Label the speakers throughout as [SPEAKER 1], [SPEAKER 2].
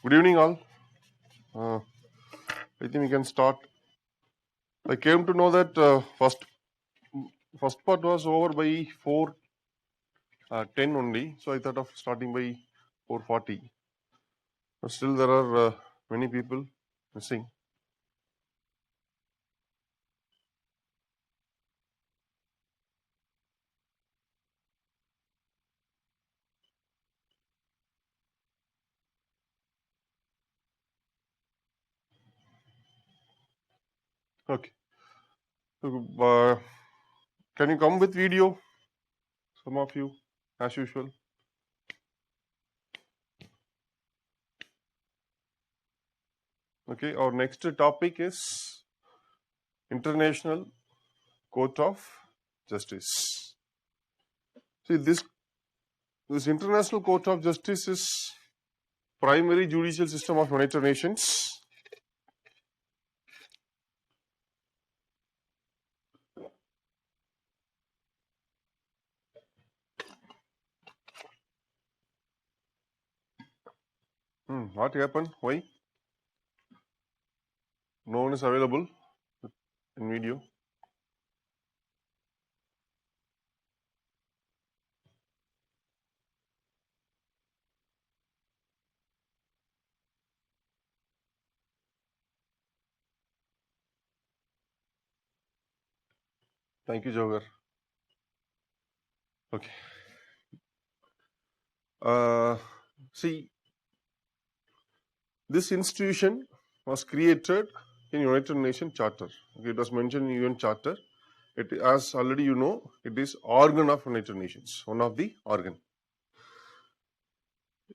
[SPEAKER 1] Good evening, all. I think we can start. I came to know that first part was over by 4:10 only, so I thought of starting by 4:40. But still, there are many people missing. Okay. So, can you come with video? Some of you, as usual. Okay. Our next topic is International Court of Justice. See, this International Court of Justice is primary judicial system of United Nations. What happened? Why? No one is available in video. Thank you, Jogar. Okay. See, this institution was created in United Nations Charter. Okay, it was mentioned in UN Charter. It, as already you know, it is organ of United Nations, one of the organ.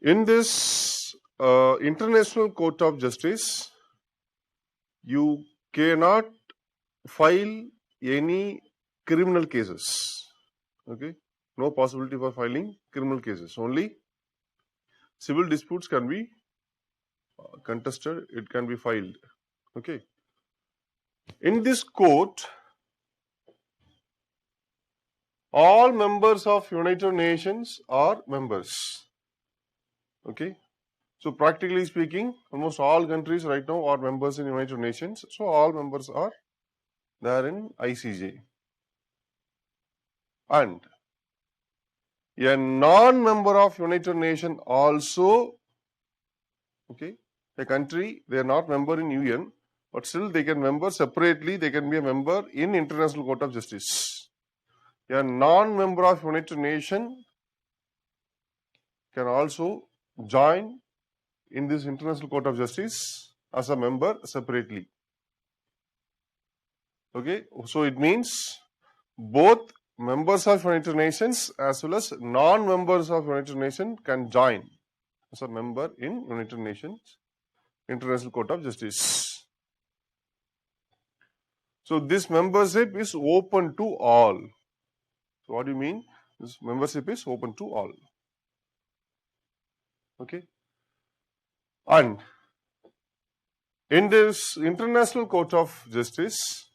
[SPEAKER 1] In this International Court of Justice, you cannot file any criminal cases. Okay, no possibility for filing criminal cases. Only civil disputes can be contested, it can be filed. Okay. In this court, all members of United Nations are members. Okay. So practically speaking, almost all countries right now are members in United Nations. So all members are there in ICJ. And a non-member of United Nations also, okay, a country, they are not member in UN, but still they can member separately, they can be a member in International Court of Justice. A non-member of United Nations can also join in this International Court of Justice as a member separately. Okay, so it means both members of United Nations as well as non-members of United Nations can join as a member in United Nations International Court of Justice. So this membership is open to all. So what do you mean? This membership is open to all. Okay. And in this International Court of Justice,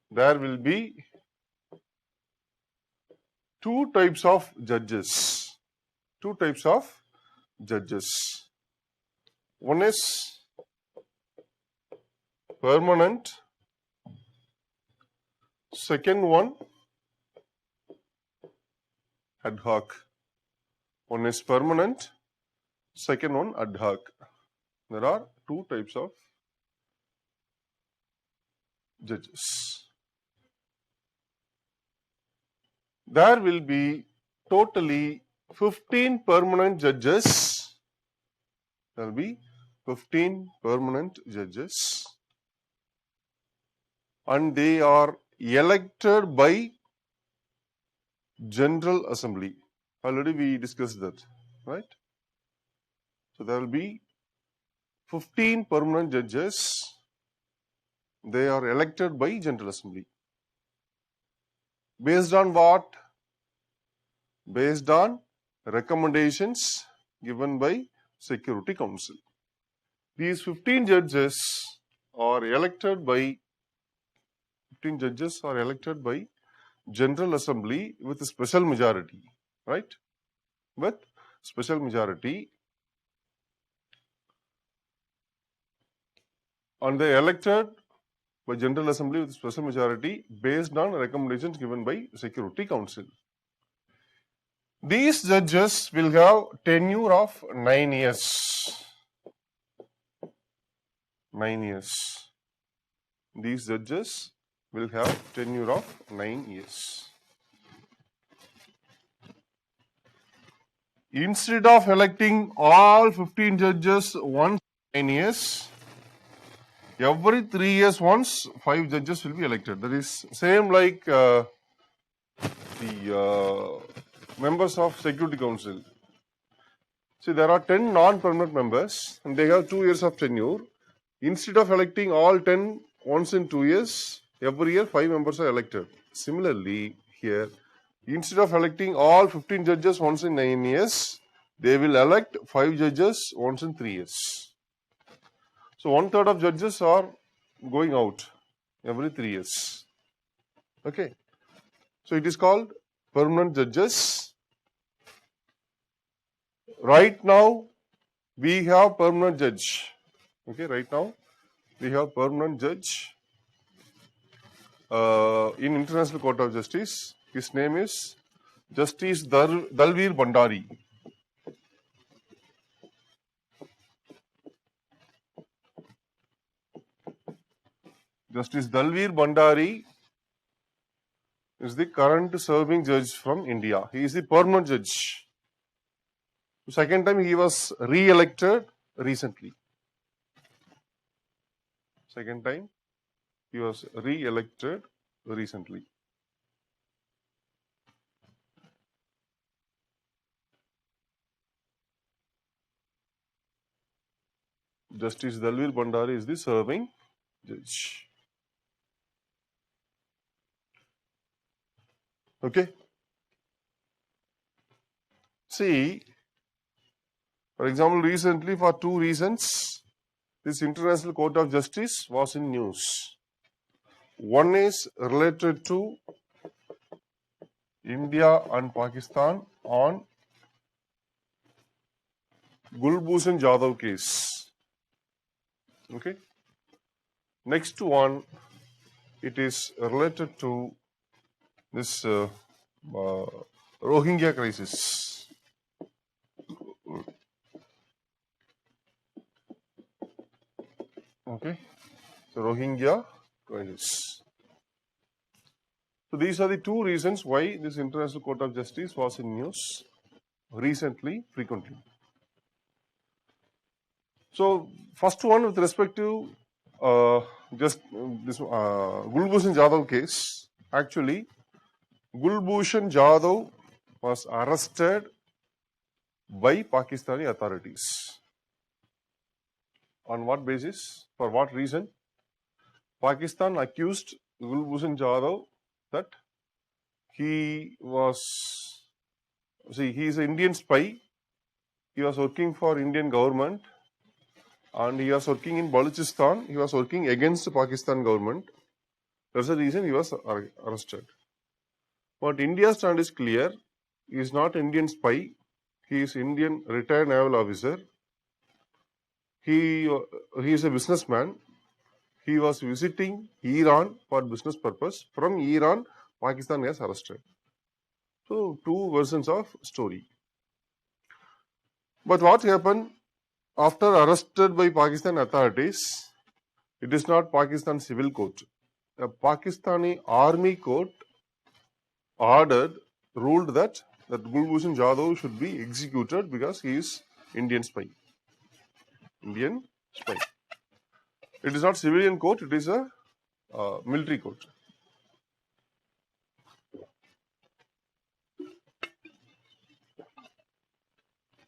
[SPEAKER 1] there will be two types of judges. Two types of judges. One is permanent. Second one, ad hoc. One is permanent. Second one, ad hoc. There are two types of judges. There will be totally 15 permanent judges. There will be 15 permanent judges. And they are elected by General Assembly. Already we discussed that, right? So there will be 15 permanent judges. They are elected by General Assembly. Based on what? Based on recommendations given by Security Council. These 15 judges are elected by General Assembly with a special majority, right? With special majority. and they elected by General Assembly with special majority based on recommendations given by Security Council. These judges will have tenure of 9 years. 9 years. These judges will have tenure of 9 years. Instead of electing all 15 judges once in 9 years, every 3 years once 5 judges will be elected. That is same like the members of Security Council. See, there are 10 non-permanent members and they have 2 years of tenure. Instead of electing all 10 once in 2 years, every year 5 members are elected. Similarly, here, instead of electing all 15 judges once in 9 years, they will elect 5 judges once in 3 years. So, 1/3 of judges are going out every 3 years. Okay. So, it is called permanent judges. Right now, we have permanent judge. Okay, right now, we have permanent judge in International Court of Justice. His name is Justice Dalveer Bhandari. Justice Dalveer Bhandari is the current serving judge from India. He is the permanent judge. Second time he was re-elected recently. Second time he was re-elected recently. Justice Dalveer Bhandari is the serving judge. Okay. See, for example, recently for 2 reasons, this International Court of Justice was in news. One is related to India and Pakistan on Kulbhushan Jadhav case. Okay. Next one, it is related to this Rohingya crisis. Okay, so Rohingya crisis. So these are the 2 reasons why this International Court of Justice was in news recently, frequently. So first one with respect to this Kulbhushan Jadhav case. Actually, Kulbhushan Jadhav was arrested by Pakistani authorities. On what basis? For what reason? Pakistan accused Kulbhushan Jadhav that he is an Indian spy. He was working for Indian government and he was working in Balochistan. He was working against the Pakistan government. That's the reason he was arrested. But India's stand is clear. He is not Indian spy. He is Indian retired naval officer. He is a businessman. He was visiting Iran for business purpose. From Iran, Pakistan has arrested. So, 2 versions of story. But what happened after arrested by Pakistan authorities? It is not Pakistan civil court. A Pakistani army court ruled that Kulbhushan Jadhav should be executed because he is Indian spy. Indian spy. It is not civilian court, it is a military court.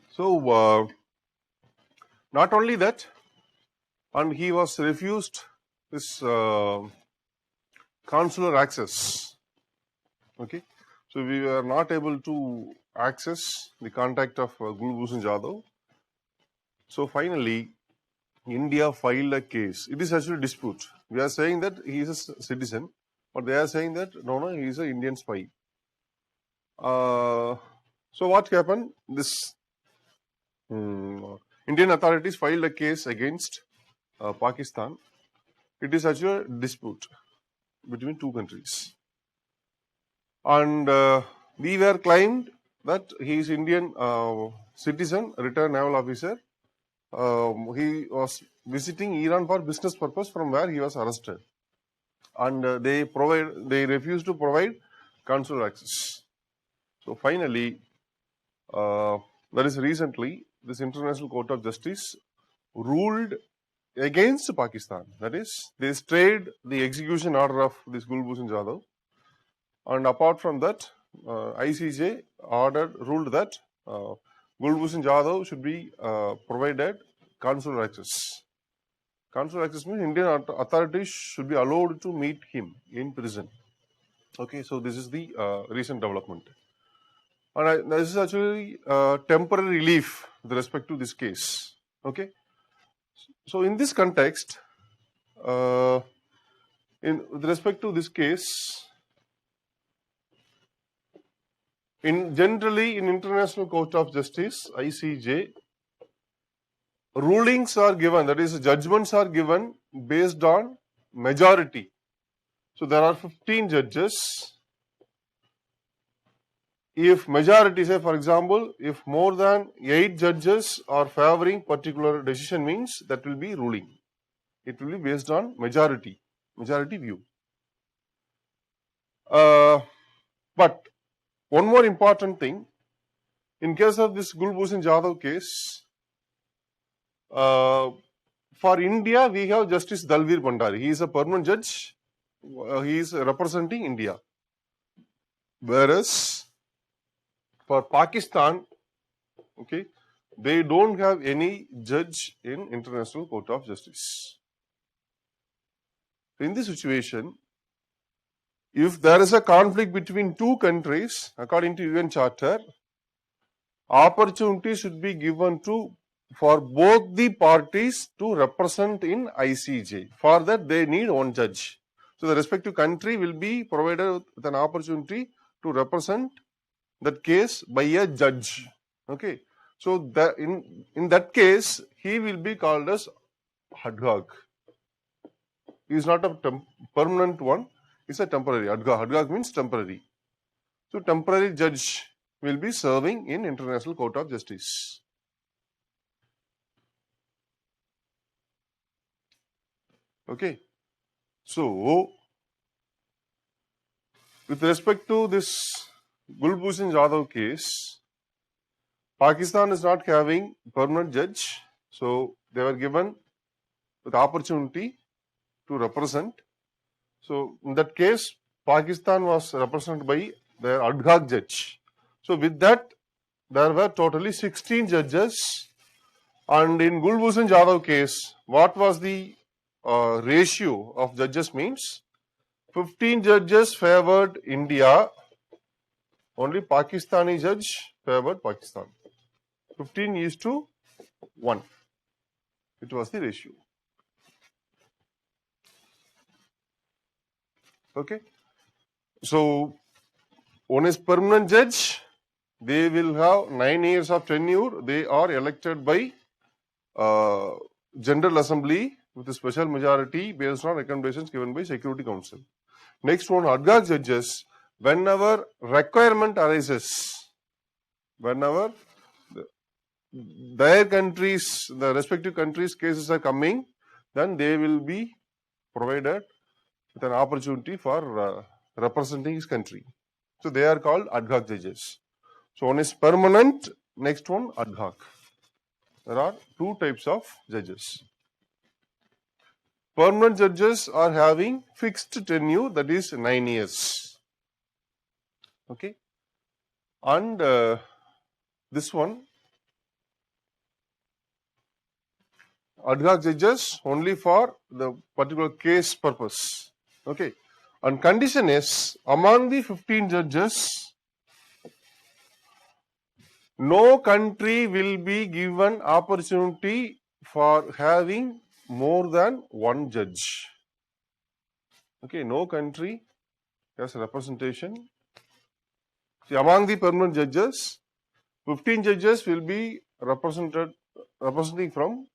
[SPEAKER 1] So, not only that, and he was refused this consular access. Okay, so we were not able to access the contact of Kulbhushan Jadhav. So finally, India filed a case. It is actually a dispute. We are saying that he is a citizen, but they are saying that no, he is an Indian spy. So what happened? This Indian authorities filed a case against Pakistan it is actually a dispute between two countries. And we were claimed that he is Indian citizen, retired naval officer. He was visiting Iran for business purpose, from where he was arrested. And they refused to provide consular access. So finally, that is recently, this International Court of Justice ruled against Pakistan. That is, they stayed the execution order of this Gulbhushan Jadhav. And apart from that, ICJ ruled that Gulbhushan Jadhav should be provided consular access. Consular access means Indian authorities should be allowed to meet him in prison. Okay, so this is the recent development. And this is actually temporary relief with respect to this case. Okay, so in this context, with respect to this case, generally in International Court of Justice, ICJ, rulings are given, that is, judgments are given based on majority. So there are 15 judges. If majority, say for example, if more than 8 judges are favoring particular decision, means that will be ruling. It will be based on majority view. But one more important thing, in case of this Gulbhushan Jadhav case, for India, we have Justice Dalveer Bhandari. He is a permanent judge. He is representing India. Whereas for Pakistan, okay, they don't have any judge in International Court of Justice. In this situation, if there is a conflict between two countries, according to UN Charter, opportunity should be given for both the parties to represent in ICJ. For that, they need one judge. So the respective country will be provided with an opportunity to represent that case by a judge. Okay. So in that case, he will be called as ad hoc. He is not a permanent one. It's a temporary. Ad hoc means temporary. So temporary judge will be serving in International Court of Justice. Okay. So with respect to this Gulbhushan Jadhav case, Pakistan is not having permanent judge, so they were given the opportunity to represent. So in that case, Pakistan was represented by their ad hoc judge. So with that, there were totally 16 judges. And in Gulbhushan Jadhav case, what was the ratio of judges means? 15 judges favored India, only Pakistani judge favored Pakistan. 15:1. It was the ratio. Okay. So one is permanent judge. They will have 9 years of tenure. They are elected by General Assembly with a special majority based on recommendations given by Security Council. Next one, ad hoc judges. Whenever requirement arises, whenever their countries, the respective countries' cases are coming, then they will be provided with an opportunity for representing his country. So they are called ad hoc judges. So one is permanent, next one ad hoc. There are two types of judges. Permanent judges are having fixed tenure, that is 9 years. Okay. And this one, ad hoc judges only for the particular case purpose. Okay. And condition is, among the 15 judges, no country will be given opportunity for having more than one judge. Okay, no country has representation. See, among the permanent judges, 15 judges will be representing from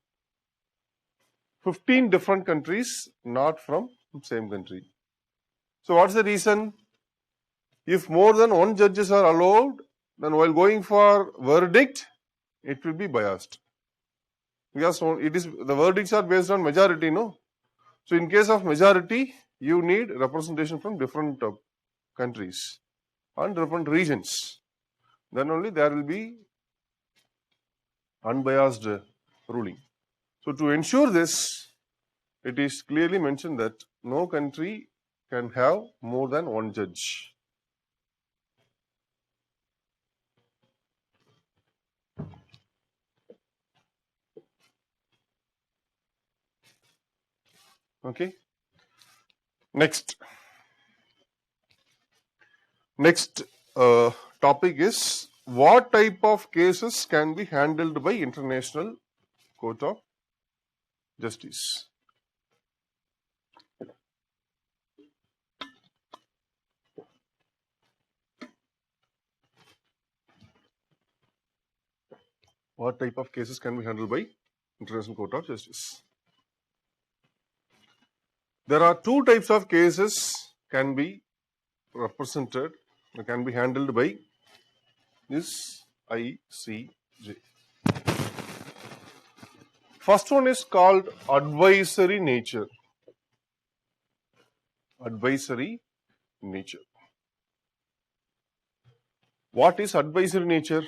[SPEAKER 1] 15 different countries, not from same country. So what's the reason? If more than one judges are allowed, then while going for verdict, it will be biased. Because it is the verdicts are based on majority, no? So in case of majority, you need representation from different countries and different regions. Then only there will be unbiased ruling. So to ensure this, it is clearly mentioned that no country can have more than one judge. Okay. Next topic is what type of cases can be handled by International Court of Justice. What type of cases can be handled by International Court of Justice? There are two types of cases can be represented, can be handled by this ICJ. First one is called advisory nature. Advisory nature. What is advisory nature?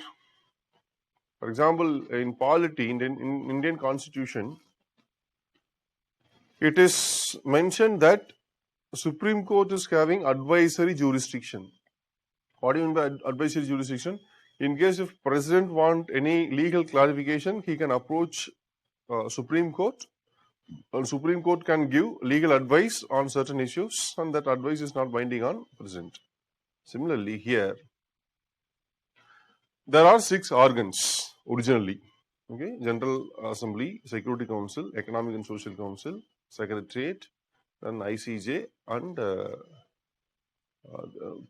[SPEAKER 1] For example, in polity, in Indian Constitution, it is mentioned that Supreme Court is having advisory jurisdiction. What do you mean by advisory jurisdiction? In case if President want any legal clarification, he can approach Supreme Court. Supreme Court can give legal advice on certain issues, and that advice is not binding on President. Similarly, here there are 6 organs originally. Okay, General Assembly, Security Council, Economic and Social Council, Secretariat, then ICJ, and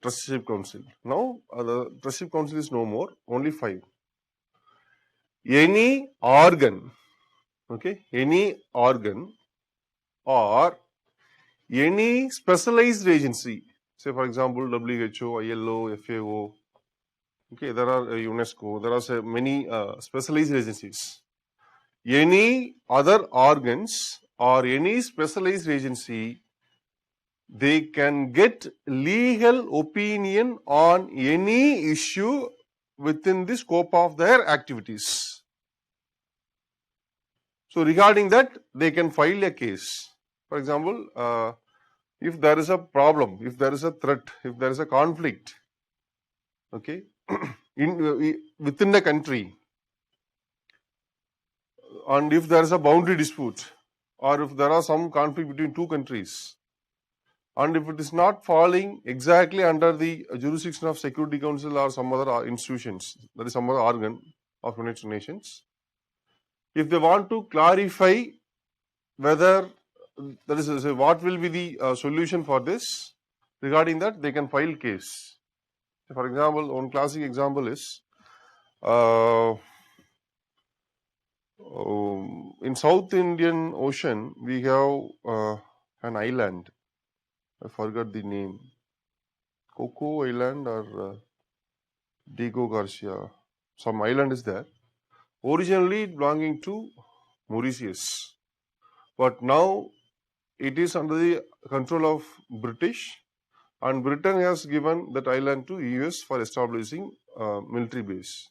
[SPEAKER 1] Trusteeship Council. Now, the Trusteeship Council is no more, only 5. Any organ, okay, any organ or any specialized agency, say for example WHO, ILO, FAO, okay, there are UNESCO, there are many specialized agencies. Any other organs or any specialized agency, they can get legal opinion on any issue within the scope of their activities. So regarding that, they can file a case. For example, if there is a problem, if there is a threat, if there is a conflict, okay, within the country, and if there is a boundary dispute, or if there are some conflict between 2 countries, and if it is not falling exactly under the jurisdiction of Security Council or some other institutions, that is some other organ of United Nations, if they want to clarify whether that is what will be the solution for this, regarding that they can file case. For example, one classic example is in South Indian Ocean we have an island. I forgot the name. Coco Island or Diego Garcia. Some island is there. Originally belonging to Mauritius, but now it is under the control of British, and Britain has given that island to US for establishing a military base.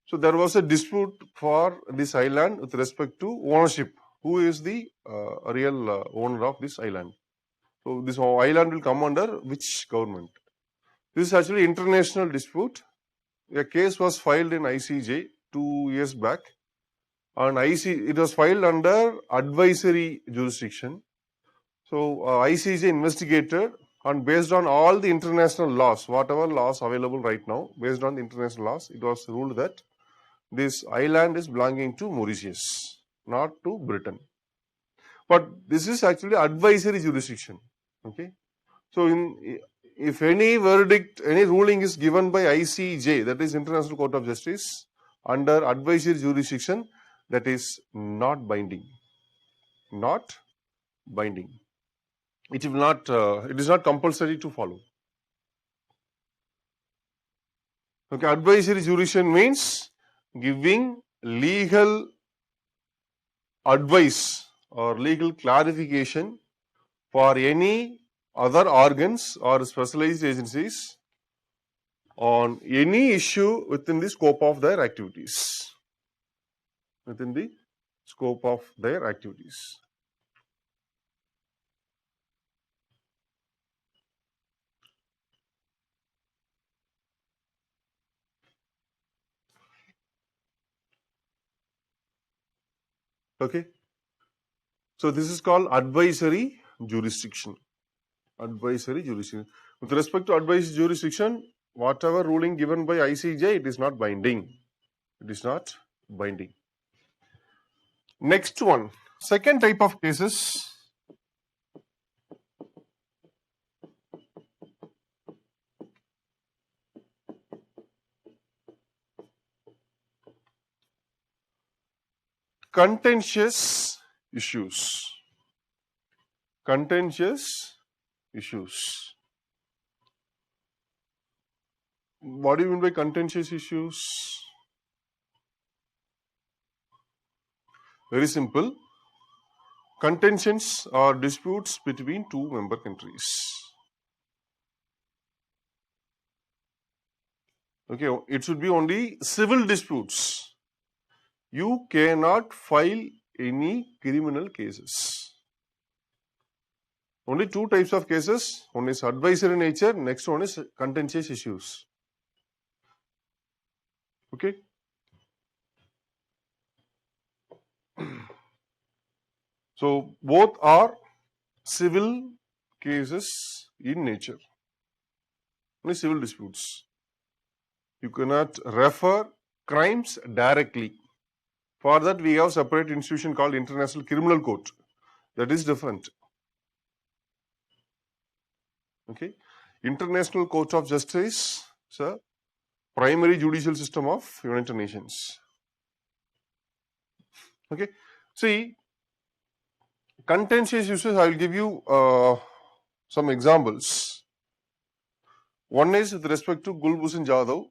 [SPEAKER 1] So there was a dispute for this island with respect to ownership. Who is the real owner of this island? So this island will come under which government? This is actually international dispute. A case was filed in ICJ 2 years back, and it was filed under advisory jurisdiction. So ICJ investigated, and based on all the international laws, whatever laws available right now, based on the international laws, it was ruled that this island is belonging to Mauritius, not to Britain. But this is actually advisory jurisdiction. Okay, so if any verdict, any ruling is given by ICJ, that is International Court of Justice, under advisory jurisdiction, that is not binding. not binding. It will not. It is not compulsory to follow. Okay, advisory jurisdiction means giving legal advice or legal clarification for any other organs or specialized agencies on any issue within the scope of their activities. Within the scope of their activities. Okay. So this is called advisory jurisdiction. Advisory jurisdiction. With respect to advisory jurisdiction, whatever ruling given by ICJ, it is not binding. It is not binding. Next one, second type of cases. Contentious issues. Contentious issues. What do you mean by contentious issues? Very simple. Contentions are disputes between two member countries. Okay, it should be only civil disputes. You cannot file any criminal cases. Only two types of cases. One is advisory nature, next one is contentious issues. Okay. So both are civil cases in nature. Only civil disputes. You cannot refer crimes directly. For that we have separate institution called International Criminal Court. That is different. Okay. International Court of Justice is a primary judicial system of United Nations. Okay. See, contentious issues, I will give you some examples. One is with respect to Kulbhushan Jadhav.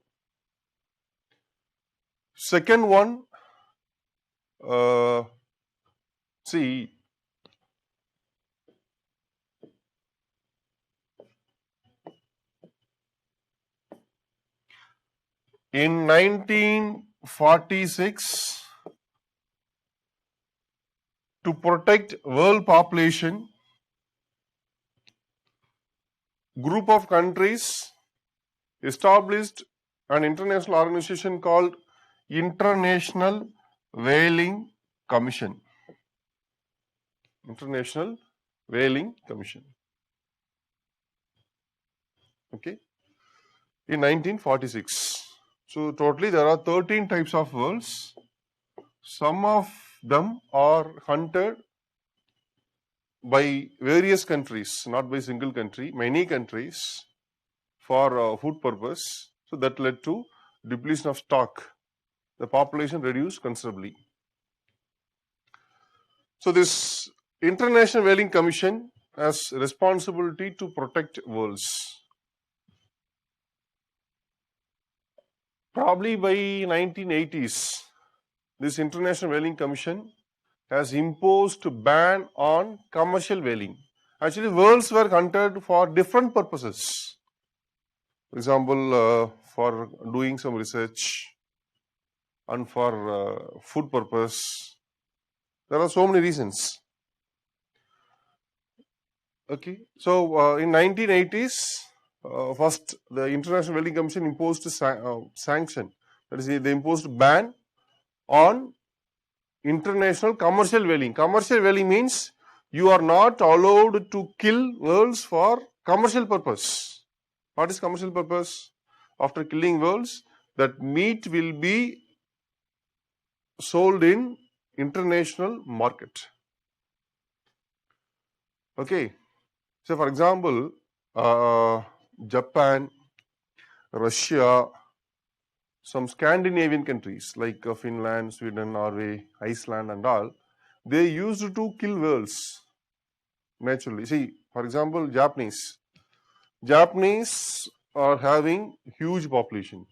[SPEAKER 1] Second one, see, in 1946, to protect world population, group of countries established an international organization called International Whaling Commission. International Whaling Commission. Okay. In 1946. So totally there are 13 types of whales. Some of them are hunted by various countries, not by single country, many countries for food purpose. So that led to depletion of stock. The population reduced considerably. So this International Whaling Commission has responsibility to protect whales. Probably by 1980s, this International Whaling Commission has imposed a ban on commercial whaling. Actually, whales were hunted for different purposes. For example, for doing some research and for food purpose. There are so many reasons. Okay, so in 1980s, first the International Whaling Commission imposed a sanction. That is, they imposed a ban on international commercial whaling. Commercial whaling means you are not allowed to kill whales for commercial purpose. What is commercial purpose? After killing whales, that meat will be sold in international market. Okay. So for example, Japan, Russia, some Scandinavian countries like Finland, Sweden, Norway, Iceland and all, they used to kill whales naturally. See, for example, Japanese are having huge population.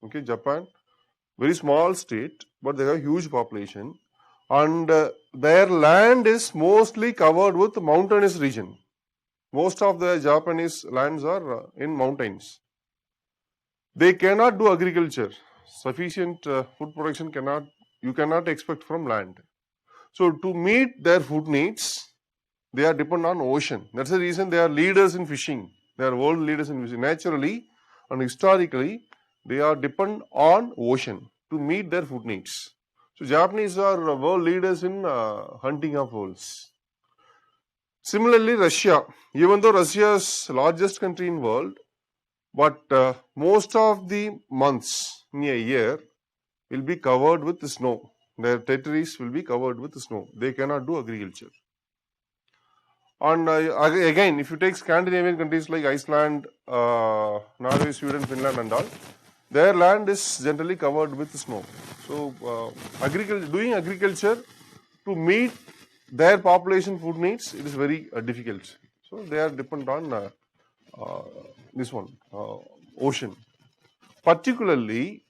[SPEAKER 1] Okay, Japan, very small state, but they have huge population, and their land is mostly covered with mountainous region. Most of the Japanese lands are in mountains. They cannot do agriculture. Sufficient food production you cannot expect from land. So to meet their food needs, they are dependent on ocean. That's the reason they are leaders in fishing. They are world leaders in fishing. Naturally and historically, they are dependent on ocean to meet their food needs. So Japanese are world leaders in hunting of whales. Similarly, Russia, even though Russia is largest country in world, but most of the months in a year will be covered with snow. Their territories will be covered with snow. They cannot do agriculture. And again, if you take Scandinavian countries like Iceland, Norway, Sweden, Finland and all, their land is generally covered with snow. So doing agriculture to meet their population food needs, it is very difficult. So they are dependent on this one, ocean. Particularly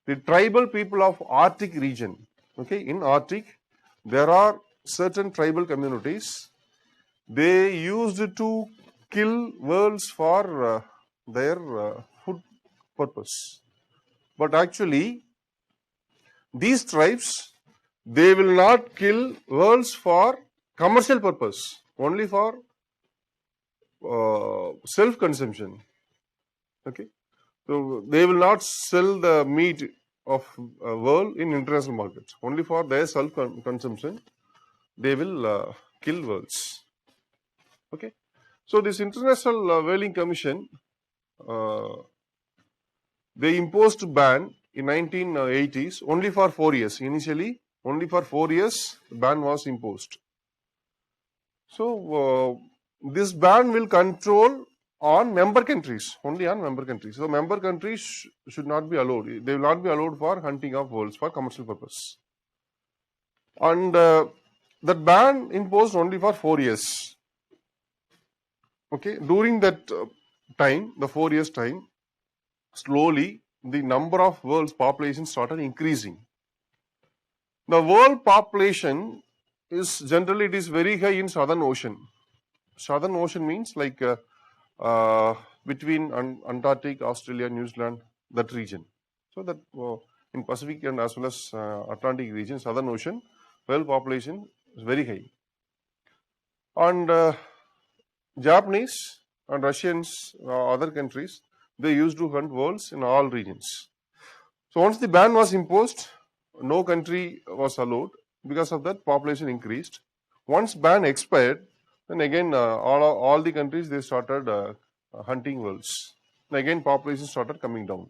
[SPEAKER 1] the tribal people of Arctic region. Okay, in Arctic, there are certain tribal communities. They used to kill whales for their food purpose. But actually, these tribes, they will not kill whales for commercial purpose, only for self-consumption. Okay, so they will not sell the meat of whale in international markets. Only for their self-consumption, they will kill whales. Okay, so this International Whaling Commission, they imposed a ban in 1980s only for 4 years. Initially, only for 4 years, the ban was imposed. So this ban will control on member countries, only on member countries. So member countries should not be allowed. They will not be allowed for hunting of whales for commercial purpose. And that ban imposed only for 4 years. Okay, during that time, the 4 years time, slowly the number of whales population started increasing. The world population is generally, it is very high in Southern Ocean. Southern Ocean means like between Antarctic, Australia, New Zealand, that region. So that in Pacific and as well as Atlantic region, Southern Ocean, whale population is very high. And Japanese and Russians, other countries, they used to hunt whales in all regions. So once the ban was imposed, no country was allowed. Because of that, population increased. Once ban expired, then again all the countries, they started hunting whales. And again population started coming down.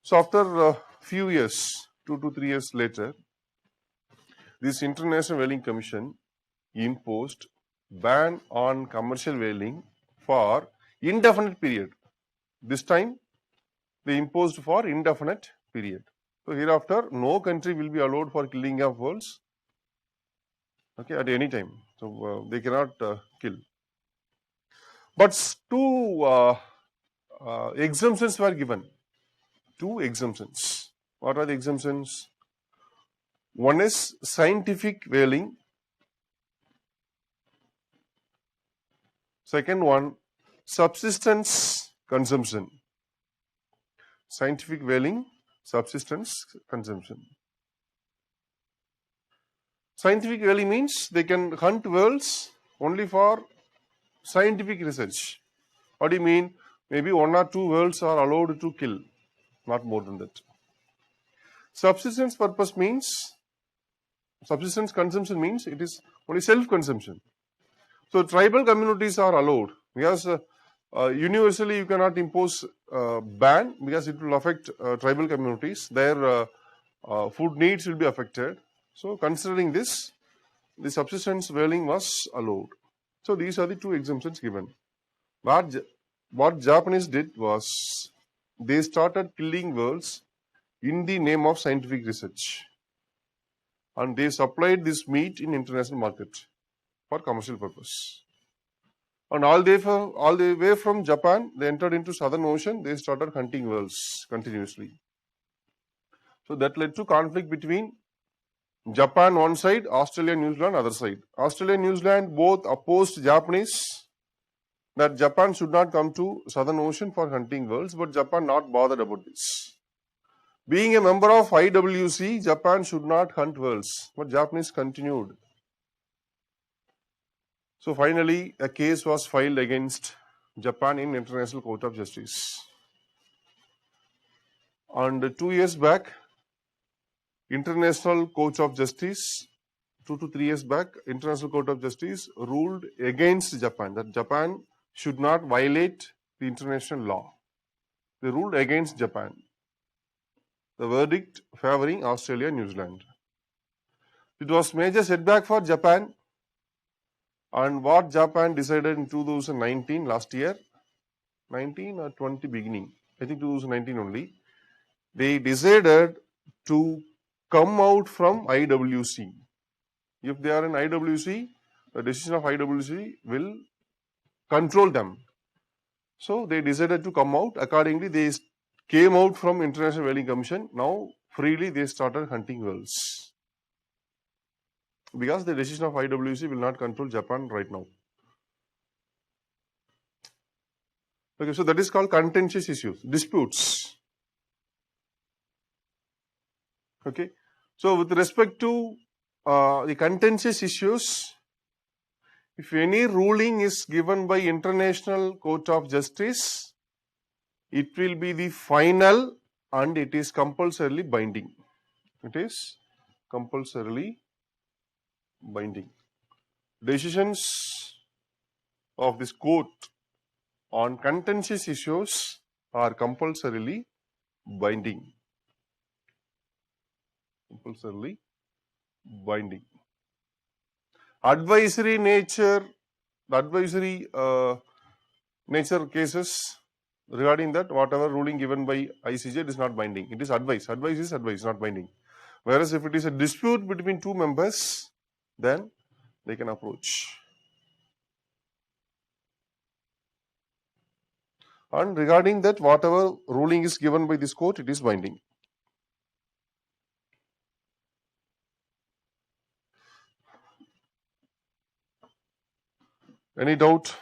[SPEAKER 1] So after a few years, 2 to 3 years later, this International Whaling Commission imposed ban on commercial whaling for indefinite period. This time they imposed for indefinite period. So hereafter, no country will be allowed for killing of whales, okay, at any time. So they cannot kill. But two exemptions were given. 2 exemptions. What are the exemptions? One is scientific whaling. Second one, subsistence consumption. Scientific whaling, subsistence consumption. Scientific whaling means they can hunt whales only for scientific research. What do you mean? Maybe 1 or 2 whales are allowed to kill, not more than that. Subsistence purpose means, subsistence consumption means it is only self-consumption. So tribal communities are allowed because universally you cannot impose ban because it will affect tribal communities. Their food needs will be affected. So considering this, the subsistence whaling was allowed. So these are the 2 exemptions given. What Japanese did was they started killing whales in the name of scientific research. and they supplied this meat in international market for commercial purpose. And all the way from Japan, they entered into Southern Ocean. They started hunting whales continuously. So that led to conflict between Japan one side, Australia, New Zealand other side. Australia and New Zealand both opposed Japanese that Japan should not come to Southern Ocean for hunting whales, but Japan not bothered about this. Being a member of IWC, Japan should not hunt whales, but Japanese continued. So finally, a case was filed against Japan in International Court of Justice. And 2 years back, International Court of Justice, 2 to 3 years back, International Court of Justice ruled against Japan, that Japan should not violate the international law. They ruled against Japan. The verdict favoring Australia and New Zealand. It was major setback for Japan, and what Japan decided in 2019, last year, 19 or 20 beginning, I think 2019 only, they decided to come out from IWC. If they are in IWC, the decision of IWC will control them. So they decided to come out. Accordingly, they came out from International Whaling Commission. Now freely they started hunting whales, because the decision of IWC will not control Japan right now. Okay, so that is called contentious issues, disputes. Okay, so with respect to the contentious issues, if any ruling is given by International Court of Justice, it will be the final and it is compulsorily binding. It is compulsorily binding. Decisions of this court on contentious issues are compulsorily binding. Compulsorily binding. Advisory nature, the advisory nature cases regarding that, whatever ruling given by ICJ, it is not binding. It is advice. Advice is advice, not binding. Whereas if it is a dispute between two members, then they can approach. And regarding that, whatever ruling is given by this court, it is binding. Any doubt?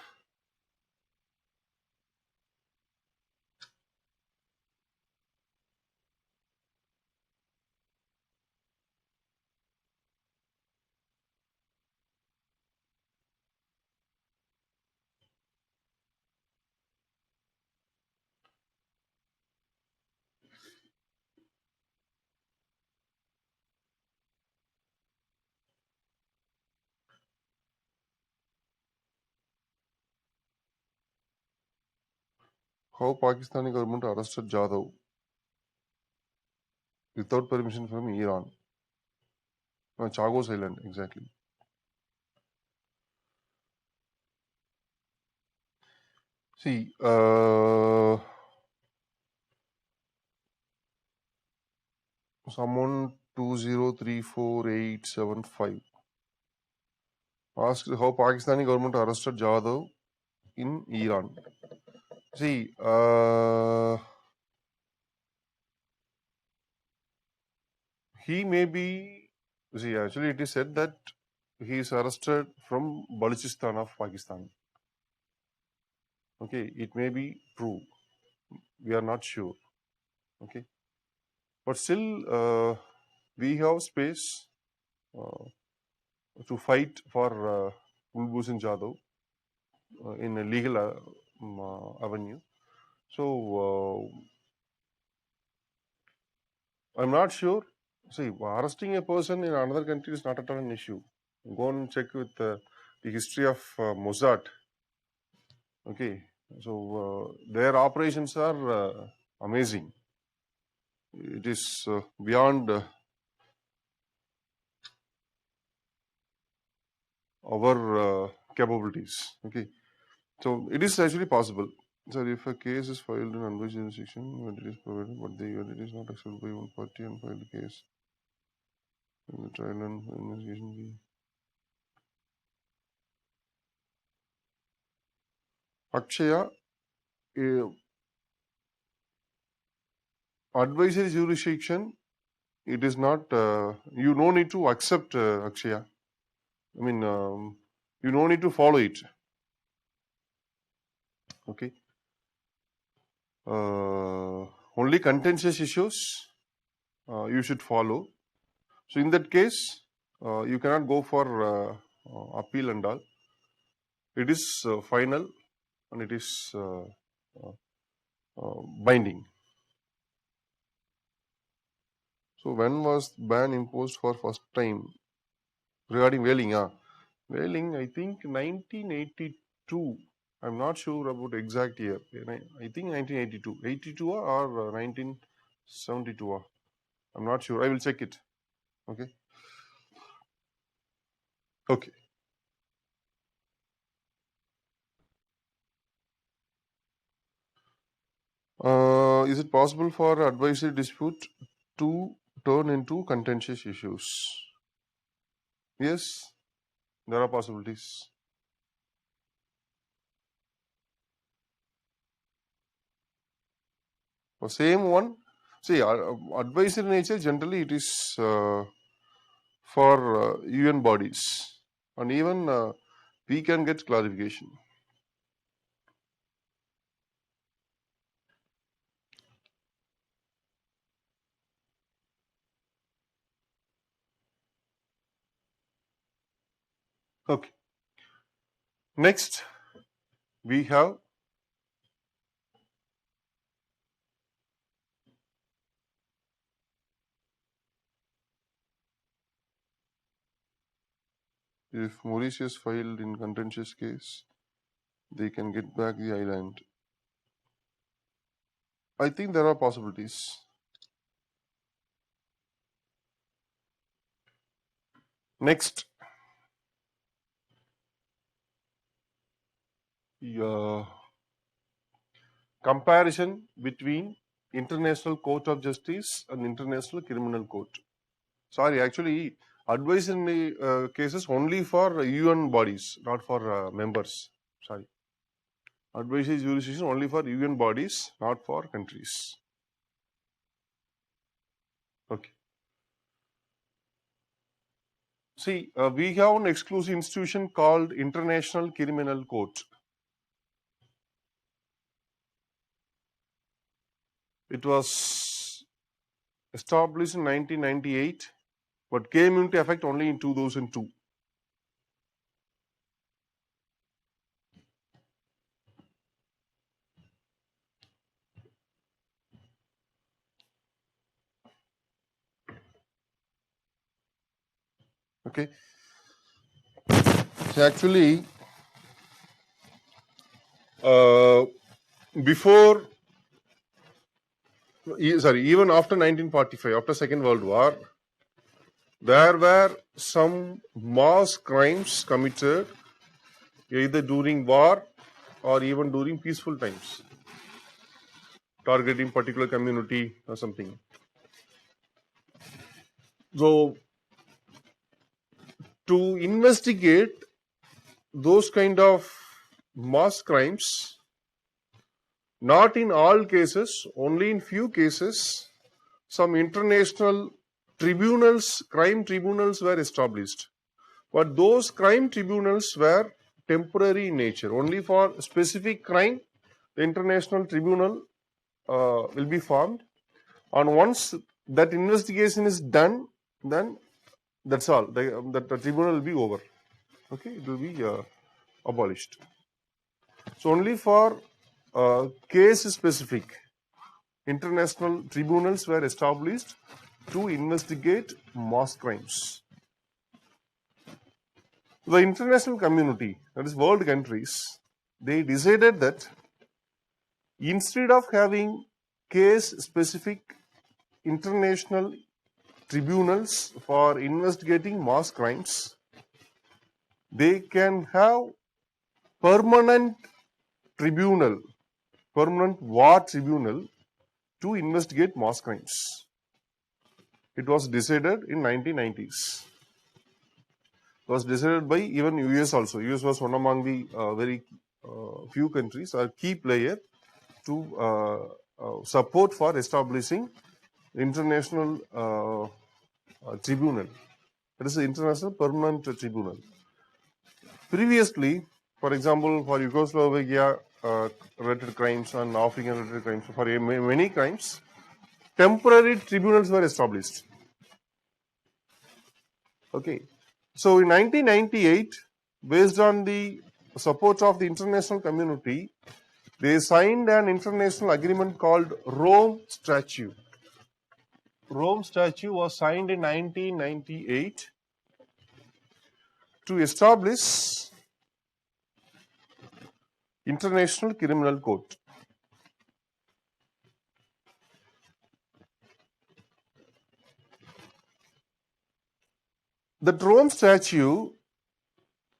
[SPEAKER 1] How Pakistani government arrested Jadhav without permission from Iran? No, Chagos Island, exactly. See, someone 20348875 asked how Pakistani government arrested Jadhav in Iran. See, he may be, see, actually it is said that he is arrested from Balochistan of Pakistan. Okay, it may be true. We are not sure. Okay, but still we have space to fight for Kulbhushan Jadhav in a legal avenue. So I'm not sure. See, arresting a person in another country is not at all an issue. Go and check with the history of Mossad. Okay, so their operations are amazing. It is beyond our capabilities. Okay, so it is actually possible. So if a case is filed in unbiased jurisdiction, when it is provided, but the event is not accepted by one party and filed the case. The trial and investigation. Akshaya, advisory jurisdiction, it is not, you no need to accept Akshaya. I mean, you no need to follow it. Okay. Only contentious issues you should follow. So in that case, you cannot go for appeal and all. It is final and it is binding. So when was ban imposed for first time regarding whaling? Whaling, I think 1982. I'm not sure about exact year. I think 1982. 82 or 1972. I'm not sure. I will check it. Okay. Okay. Is it possible for advisory dispute to turn into contentious issues? Yes, there are possibilities. The same one, see, advisory nature generally it is for UN bodies, and even we can get clarification. Okay. Next, we have if Mauritius filed in contentious case, they can get back the island. I think there are possibilities. Next, comparison between International Court of Justice and International Criminal Court. Sorry, actually, advisory cases only for UN bodies, not for members. Sorry. Advisory jurisdiction only for UN bodies, not for countries. Okay. See, we have an exclusive institution called International Criminal Court. It was established in 1998, but came into effect only in 2002. Okay. So actually, before, even after 1945, after Second World War, there were some mass crimes committed either during war or even during peaceful times, targeting particular community or something. So, to investigate those kind of mass crimes, not in all cases, only in few cases, some international tribunals, crime tribunals were established. But those crime tribunals were temporary in nature. Only for specific crime, the international tribunal will be formed. And once that investigation is done, then that's all. The tribunal will be over. Okay, it will be abolished. So only for case specific international tribunals were established to investigate mass crimes. The international community, that is world countries, they decided that instead of having case specific international tribunals for investigating mass crimes, they can have permanent tribunal, permanent war tribunal to investigate mass crimes. It was decided in 1990s. It was decided by even US also. US was one among the very few countries or key player to support for establishing international tribunal. That is the International Permanent Tribunal. Previously, for example, for Yugoslavia related crimes and African related crimes, for many crimes, temporary tribunals were established. Okay. So in 1998, based on the support of the international community, they signed an international agreement called Rome Statute. Rome Statute was signed in 1998 to establish International Criminal Court. The Rome Statute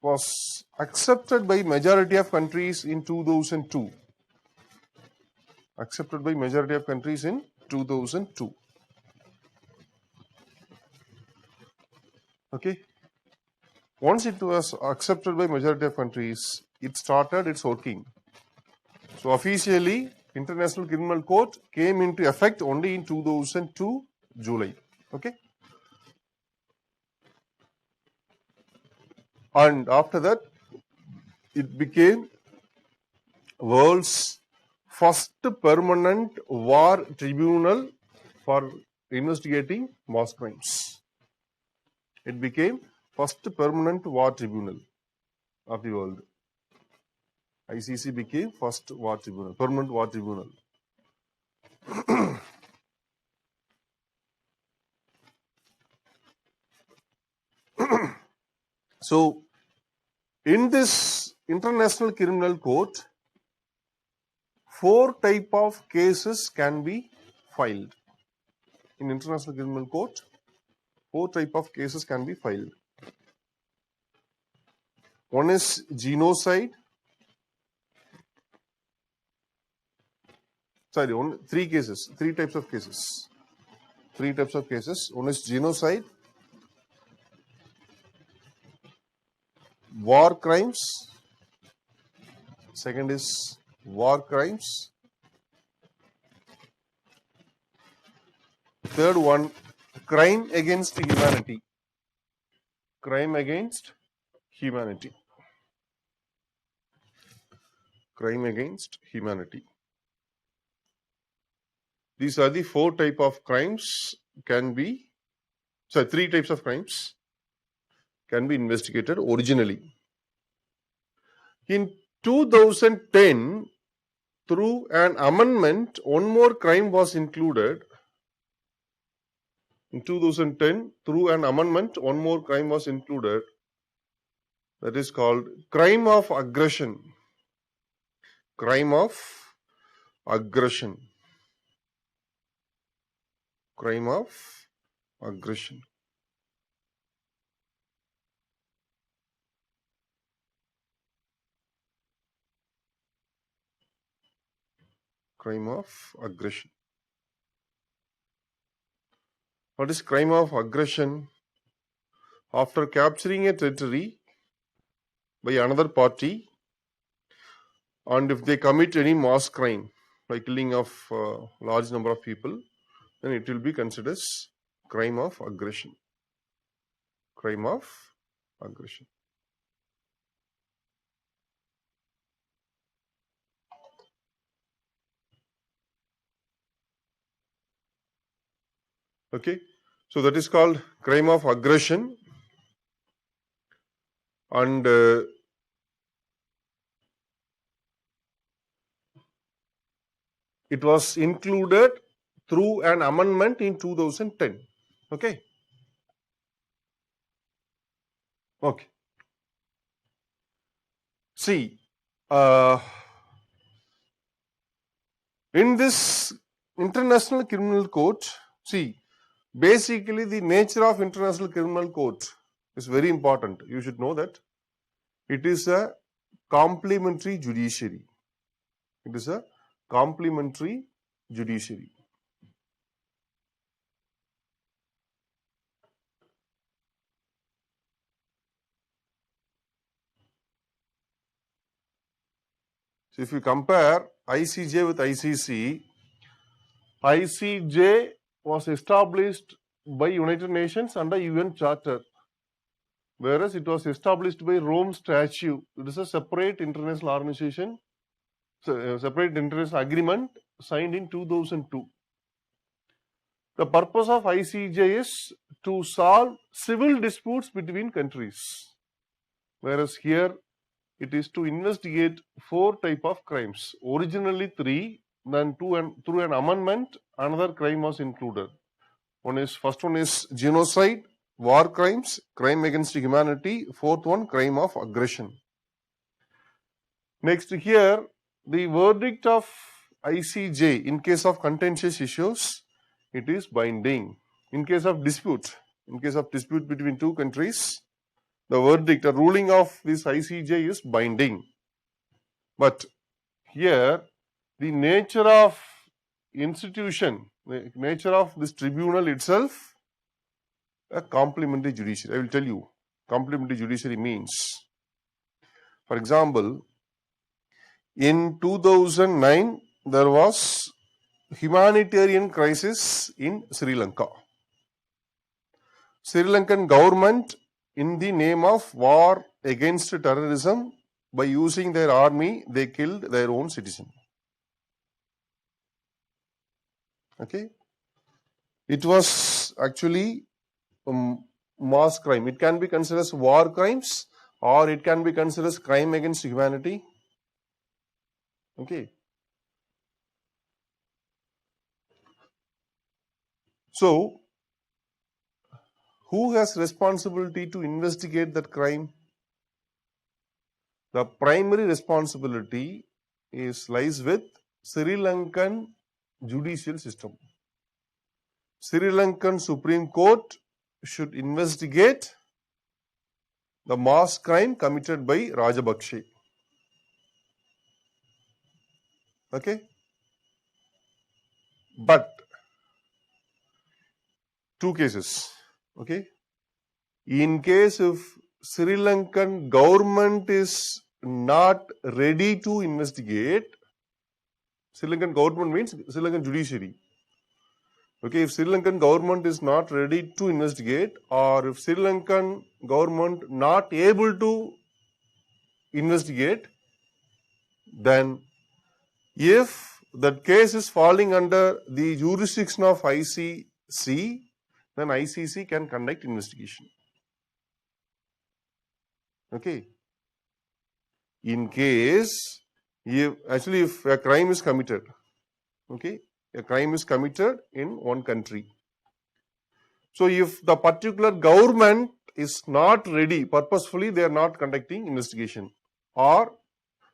[SPEAKER 1] was accepted by majority of countries in 2002. Accepted by majority of countries in 2002. Okay. Once it was accepted by majority of countries, it started its working. So officially, International Criminal Court came into effect only in 2002 July. Okay. And after that, it became world's first permanent war tribunal for investigating mass crimes. It became first permanent war tribunal of the world. ICC became first war tribunal, permanent war tribunal. So, in this International Criminal Court, 4 type of cases can be filed. In International Criminal Court, 4 type of cases can be filed. One is genocide. Sorry, 3 cases, 3 types of cases. 3 types of cases. One is genocide, war crimes. Second is war crimes. Third one, crime against humanity. Crime against humanity. Crime against humanity. These are the 4 type of crimes can be, 3 types of crimes can be investigated originally. In 2010, through an amendment, one more crime was included. In 2010, through an amendment, one more crime was included. That is called crime of aggression. Crime of aggression. Crime of aggression. Crime of aggression. What is crime of aggression? After capturing a territory by another party, and if they commit any mass crime, like killing of large number of people, then it will be considered as crime of aggression. Crime of aggression. Okay, so that is called crime of aggression, and it was included through an amendment in 2010. Okay. Okay. See, in this International Criminal Court, see, basically the nature of International Criminal Court is very important. You should know that it is a complementary judiciary. It is a complementary judiciary. So if you compare ICJ with ICC, ICJ was established by United Nations under UN Charter, whereas it was established by Rome Statute. It is a separate international organization, separate international agreement signed in 2002. The purpose of ICJ is to solve civil disputes between countries, whereas here it is to investigate 4 types of crimes. Originally 3, then through an amendment, another crime was included. First one is genocide, war crimes, crime against humanity. 4th one, crime of aggression. Next here, the verdict of ICJ in case of contentious issues, it is binding. In case of dispute between 2 countries, the verdict, the ruling of this ICJ is binding. But here, the nature of institution, the nature of this tribunal itself, a complementary judiciary. I will tell you, complementary judiciary means, for example, in 2009, there was humanitarian crisis in Sri Lanka. Sri Lankan government, in the name of war against terrorism, by using their army, they killed their own citizen. Okay? It was actually mass crime. It can be considered as war crimes, or it can be considered as crime against humanity. Okay. So, who has responsibility to investigate that crime? The primary responsibility lies with Sri Lankan judicial system. Sri Lankan Supreme Court should investigate the mass crime committed by Rajapakse. Okay? But 2 cases. Okay? In case if Sri Lankan government is not ready to investigate, Sri Lankan government means Sri Lankan judiciary. Okay, if Sri Lankan government is not ready to investigate, or if Sri Lankan government not able to investigate, then if that case is falling under the jurisdiction of ICC, then ICC can conduct investigation. Okay. In case, if a crime is committed, okay, a crime is committed in one country. So if the particular government is not ready, purposefully they are not conducting investigation, or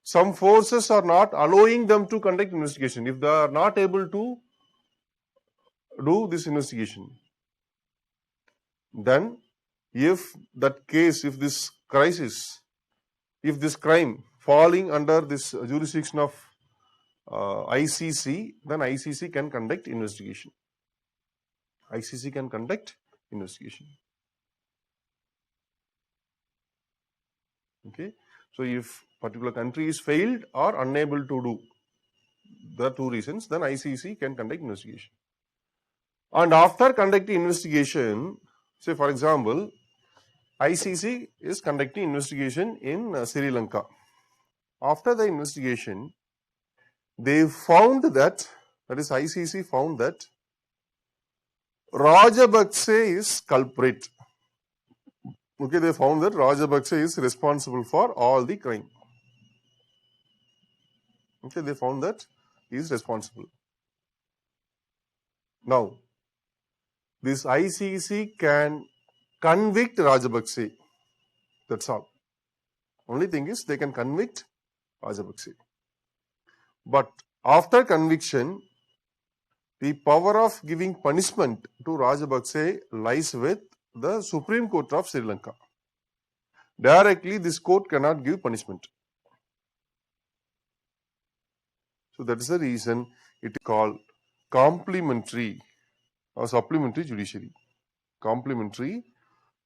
[SPEAKER 1] some forces are not allowing them to conduct investigation, if they are not able to do this investigation, then if that case, if this crisis, if this crime falling under this jurisdiction of ICC, then ICC can conduct investigation. ICC can conduct investigation. Okay. So if particular country is failed or unable to do, there are 2 reasons, then ICC can conduct investigation. And after conducting investigation, say for example, ICC is conducting investigation in Sri Lanka. After the investigation, they found that is ICC found that Rajapakse is culprit. Okay, they found that Rajapakse is responsible for all the crime. Okay, they found that he is responsible. Now, this ICC can convict Rajapakse. That's all. Only thing is they can convict Rajapakse. But after conviction, the power of giving punishment to Rajapakse lies with the Supreme Court of Sri Lanka. Directly, this court cannot give punishment. So that is the reason it is called complementary or supplementary judiciary. Complementary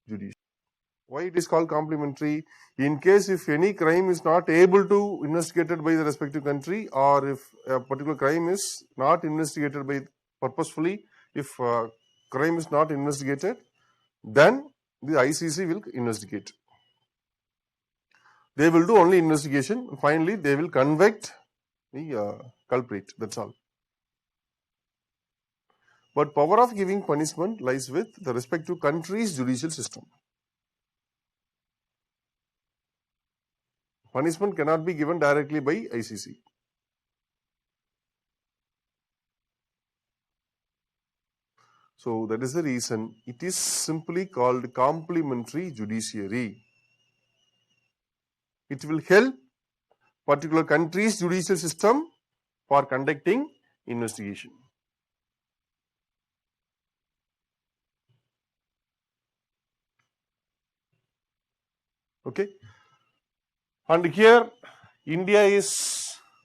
[SPEAKER 1] judiciary. Why it is called complementary? In case if any crime is not able to investigated by the respective country, or if a particular crime is not investigated by purposefully, if crime is not investigated, then the ICC will investigate. They will do only investigation. Finally, they will convict the culprit. That's all. But power of giving punishment lies with the respective country's judicial system. Punishment cannot be given directly by ICC. So that is the reason it is simply called complementary judiciary. It will help particular country's judicial system for conducting investigation. Okay. And here India is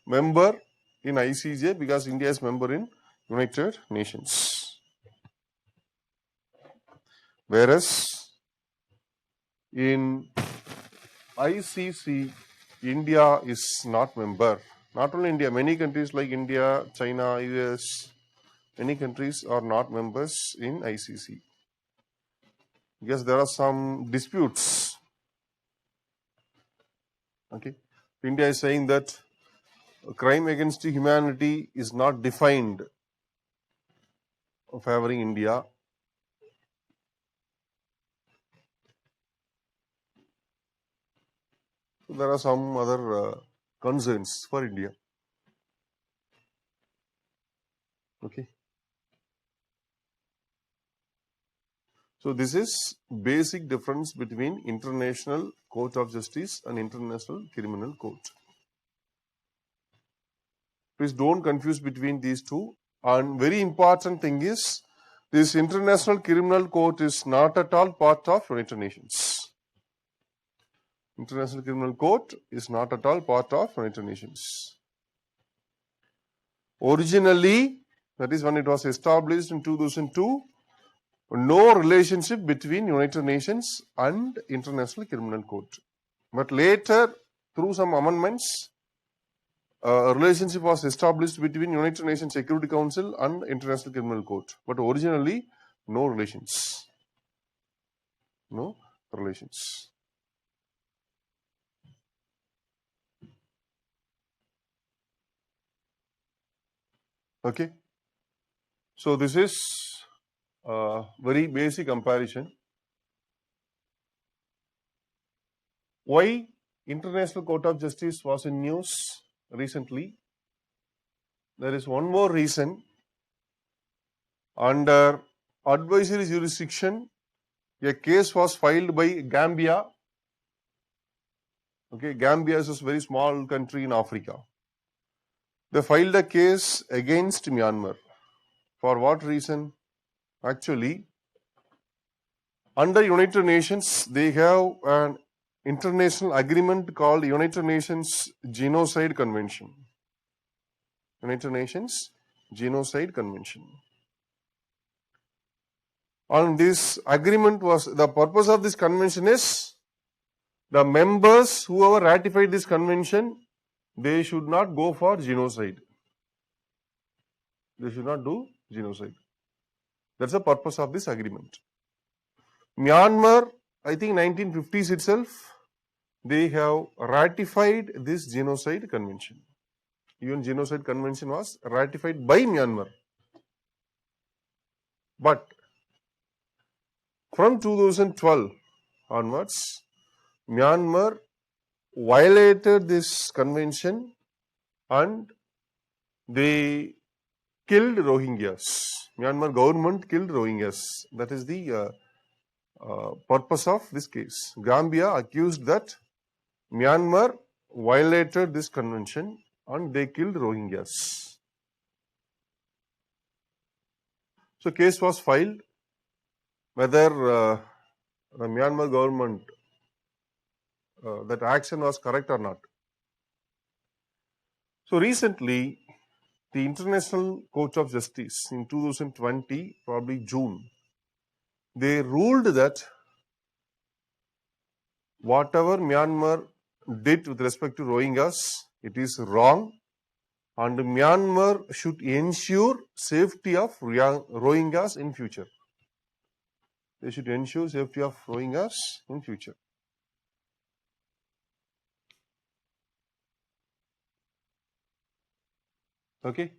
[SPEAKER 1] member in ICJ because India is member in United Nations. Whereas in ICC, India is not member. Not only India, many countries like India, China, US, many countries are not members in ICC. Because there are some disputes. Okay. India is saying that a crime against humanity is not defined favoring India. So there are some other concerns for India. Okay. So this is basic difference between International Court of Justice and International Criminal Court. Please don't confuse between these two. And very important thing is, this International Criminal Court is not at all part of United Nations. International Criminal Court is not at all part of United Nations. Originally, that is when it was established in 2002, no relationship between United Nations and International Criminal Court. But later, through some amendments, a relationship was established between United Nations Security Council and International Criminal Court. But originally, no relations. No relations. Okay. So this is a very basic comparison. Why International Court of Justice was in news recently? There is one more reason. Under advisory jurisdiction, a case was filed by Gambia. Okay, Gambia is a very small country in Africa. They filed a case against Myanmar. For what reason? Actually, under United Nations, they have an international agreement called United Nations Genocide Convention. United Nations Genocide Convention. And this agreement was, the purpose of this convention is, the members, whoever ratified this convention, they should not go for genocide. They should not do genocide. That's the purpose of this agreement. Myanmar, I think 1950s itself, they have ratified this genocide convention. Even genocide convention was ratified by Myanmar. But from 2012 onwards, Myanmar violated this convention and they killed Rohingyas. Myanmar government killed Rohingyas. That is the purpose of this case. Gambia accused that Myanmar violated this convention and they killed Rohingyas. So case was filed whether the Myanmar government, that action was correct or not. So recently, the International Court of Justice in 2020, probably June, they ruled that whatever Myanmar did with respect to Rohingyas, it is wrong, and Myanmar should ensure safety of Rohingyas in future. They should ensure safety of Rohingyas in future. Okay.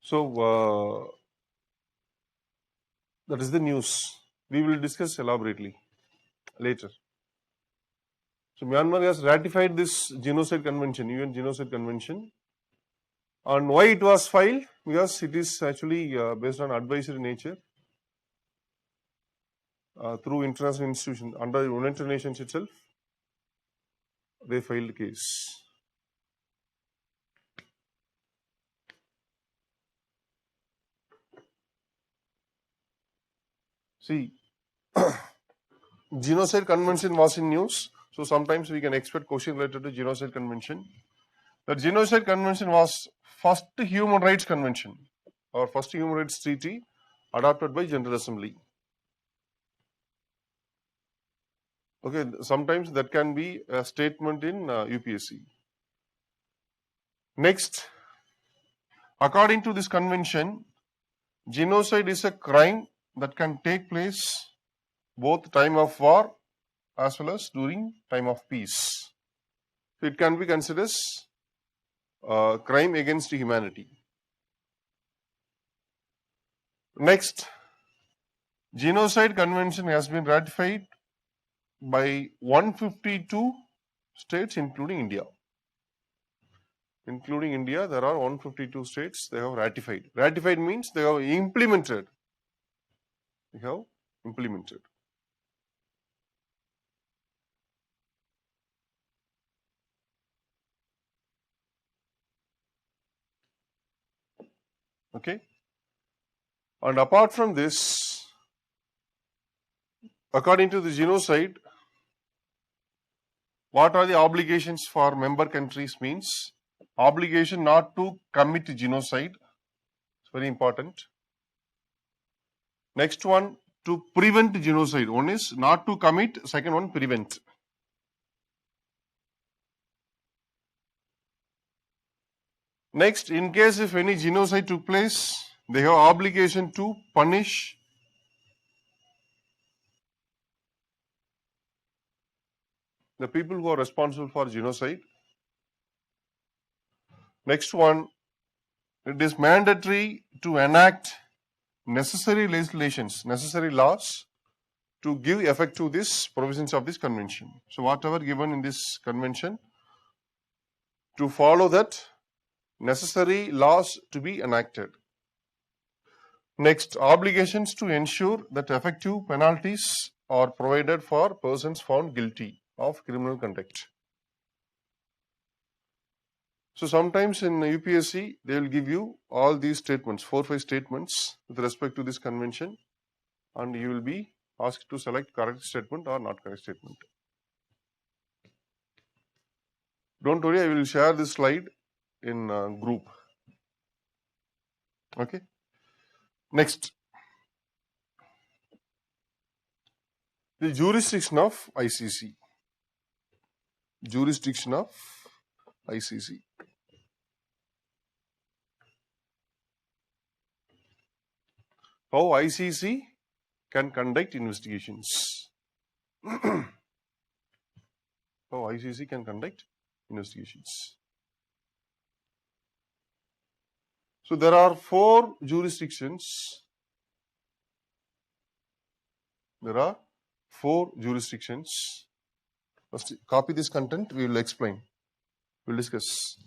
[SPEAKER 1] So that is the news. We will discuss elaborately later. So Myanmar has ratified this genocide convention, UN genocide convention. And why it was filed? Because it is actually based on advisory nature through international institutions under United Nations itself. They filed the case. See, genocide convention was in news, so sometimes we can expect question related to genocide convention. The genocide convention was first human rights convention or first human rights treaty adopted by General Assembly. Okay, sometimes that can be a statement in UPSC. Next, according to this convention, genocide is a crime that can take place both time of war as well as during time of peace. So it can be considered as crime against humanity. Next, genocide convention has been ratified by 152 states including India. Including India, there are 152 states they have ratified. Ratified means they have implemented. They have implemented. Okay. And apart from this, according to the genocide, what are the obligations for member countries means obligation not to commit genocide. It's very important. Next one, to prevent genocide. One is not to commit, second one, prevent. Next, in case if any genocide took place, they have obligation to punish the people who are responsible for genocide. Next one, it is mandatory to enact necessary legislations, necessary laws to give effect to these provisions of this convention. So whatever given in this convention, to follow that, necessary laws to be enacted. Next, obligations to ensure that effective penalties are provided for persons found guilty of criminal conduct. So sometimes in UPSC, they will give you all these statements, 4-5 statements with respect to this convention, and you will be asked to select correct statement or not correct statement. Don't worry, I will share this slide in group. Okay. Next, the jurisdiction of ICC. Jurisdiction of ICC. How ICC can conduct investigations. How ICC can conduct investigations. So there are 4 jurisdictions. There are 4 jurisdictions. First, copy this content, we will explain. We will discuss.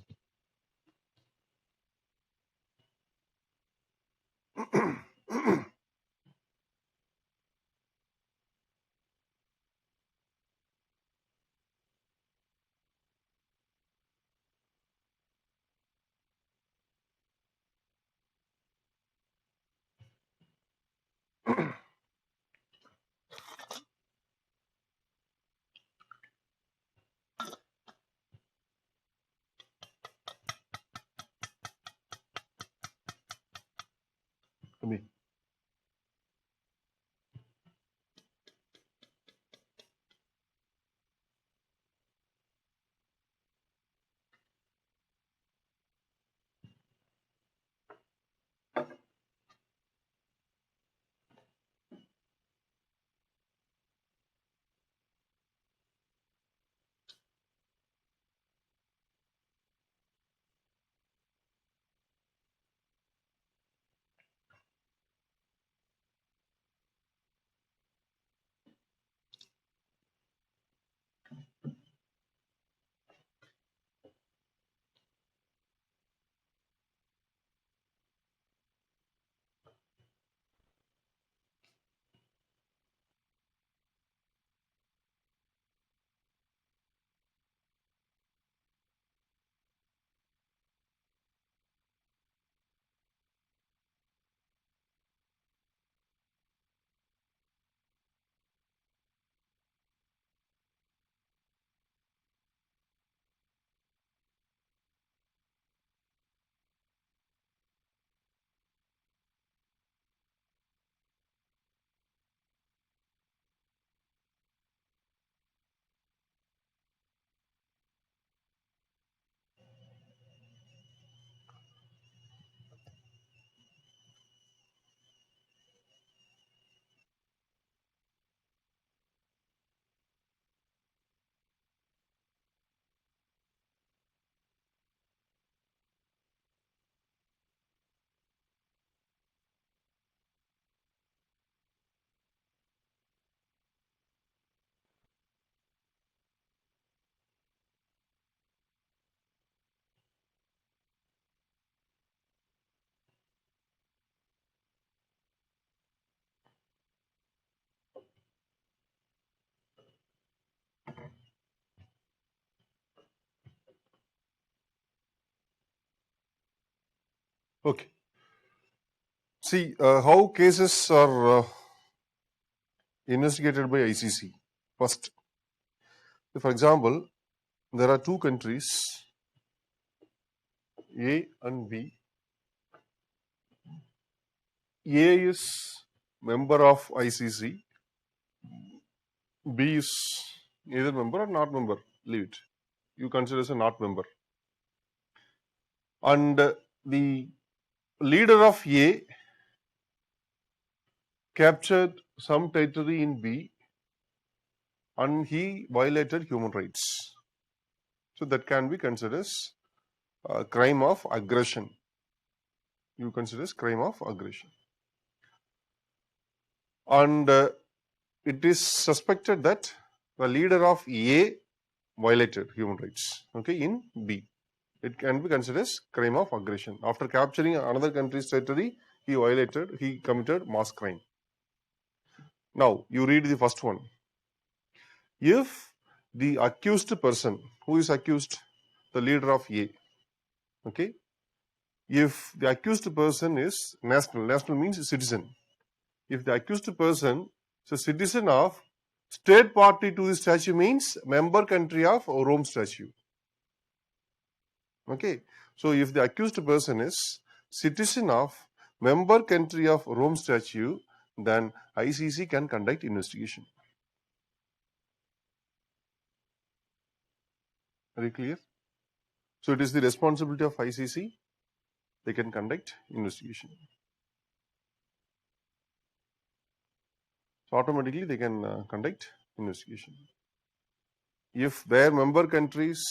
[SPEAKER 1] Abhi. Okay. See how cases are investigated by ICC. First, for example, there are two countries, A and B. A is member of ICC, B is either member or not member, leave it. You consider as a not member. And the leader of A captured some territory in B and he violated human rights. So that can be considered as a crime of aggression. You consider as crime of aggression. And it is suspected that the leader of A violated human rights, okay, in B. It can be considered as crime of aggression. After capturing another country's territory, he committed mass crime. Now, you read the first one. If the accused person, who is accused? The leader of A, okay. If the accused person is national means citizen. If the accused person is a citizen of state party to the statute means member country of Rome Statute. Okay. So if the accused person is citizen of member country of Rome Statute, then ICC can conduct investigation. Very clear? So it is the responsibility of ICC. They can conduct investigation. So automatically they can conduct investigation. If their member country's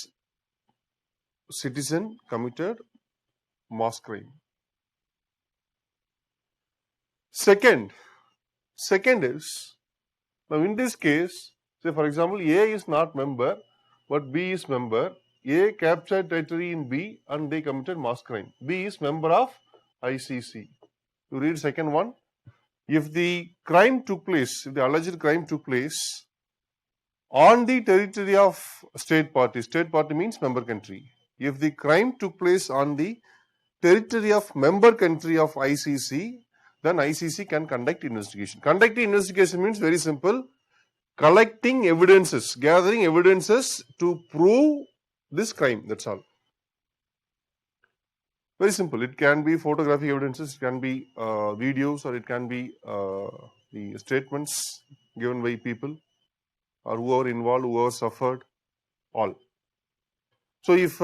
[SPEAKER 1] citizen committed mass crime. Second is, now in this case, say for example, A is not member, but B is member. A captured territory in B and they committed mass crime. B is member of ICC. You read second one. If the crime took place, if the alleged crime took place on the territory of state party means member country. If the crime took place on the territory of member country of ICC, then ICC can conduct investigation. Conducting investigation means very simple, collecting evidences, gathering evidences to prove this crime, that's all. Very simple. It can be photographic evidences, it can be videos, or it can be the statements given by people or whoever involved, whoever suffered, all. So if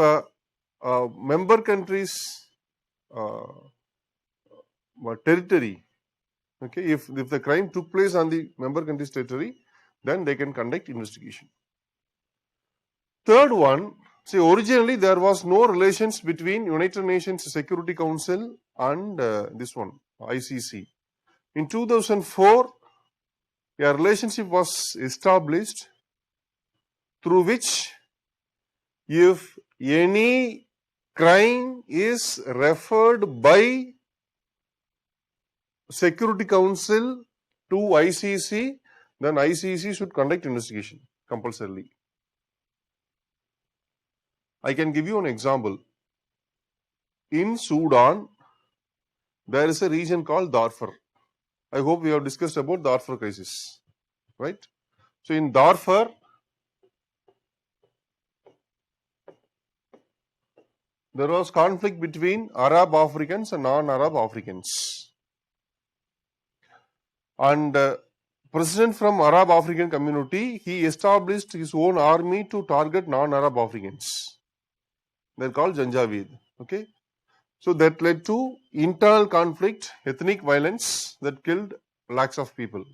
[SPEAKER 1] member countries territory, okay, if the crime took place on the member country's territory, then they can conduct investigation. Third one, see, originally there was no relations between United Nations Security Council and this one, ICC. In 2004, a relationship was established through which if any crime is referred by Security Council to ICC, then ICC should conduct investigation compulsorily. I can give you an example. In Sudan, there is a region called Darfur. I hope we have discussed about Darfur crisis, right? So in Darfur, there was conflict between Arab Africans and non-Arab Africans. And president from Arab African community, he established his own army to target non-Arab Africans. They are called Janjaweed. Okay. So that led to internal conflict, ethnic violence that killed lakhs of people.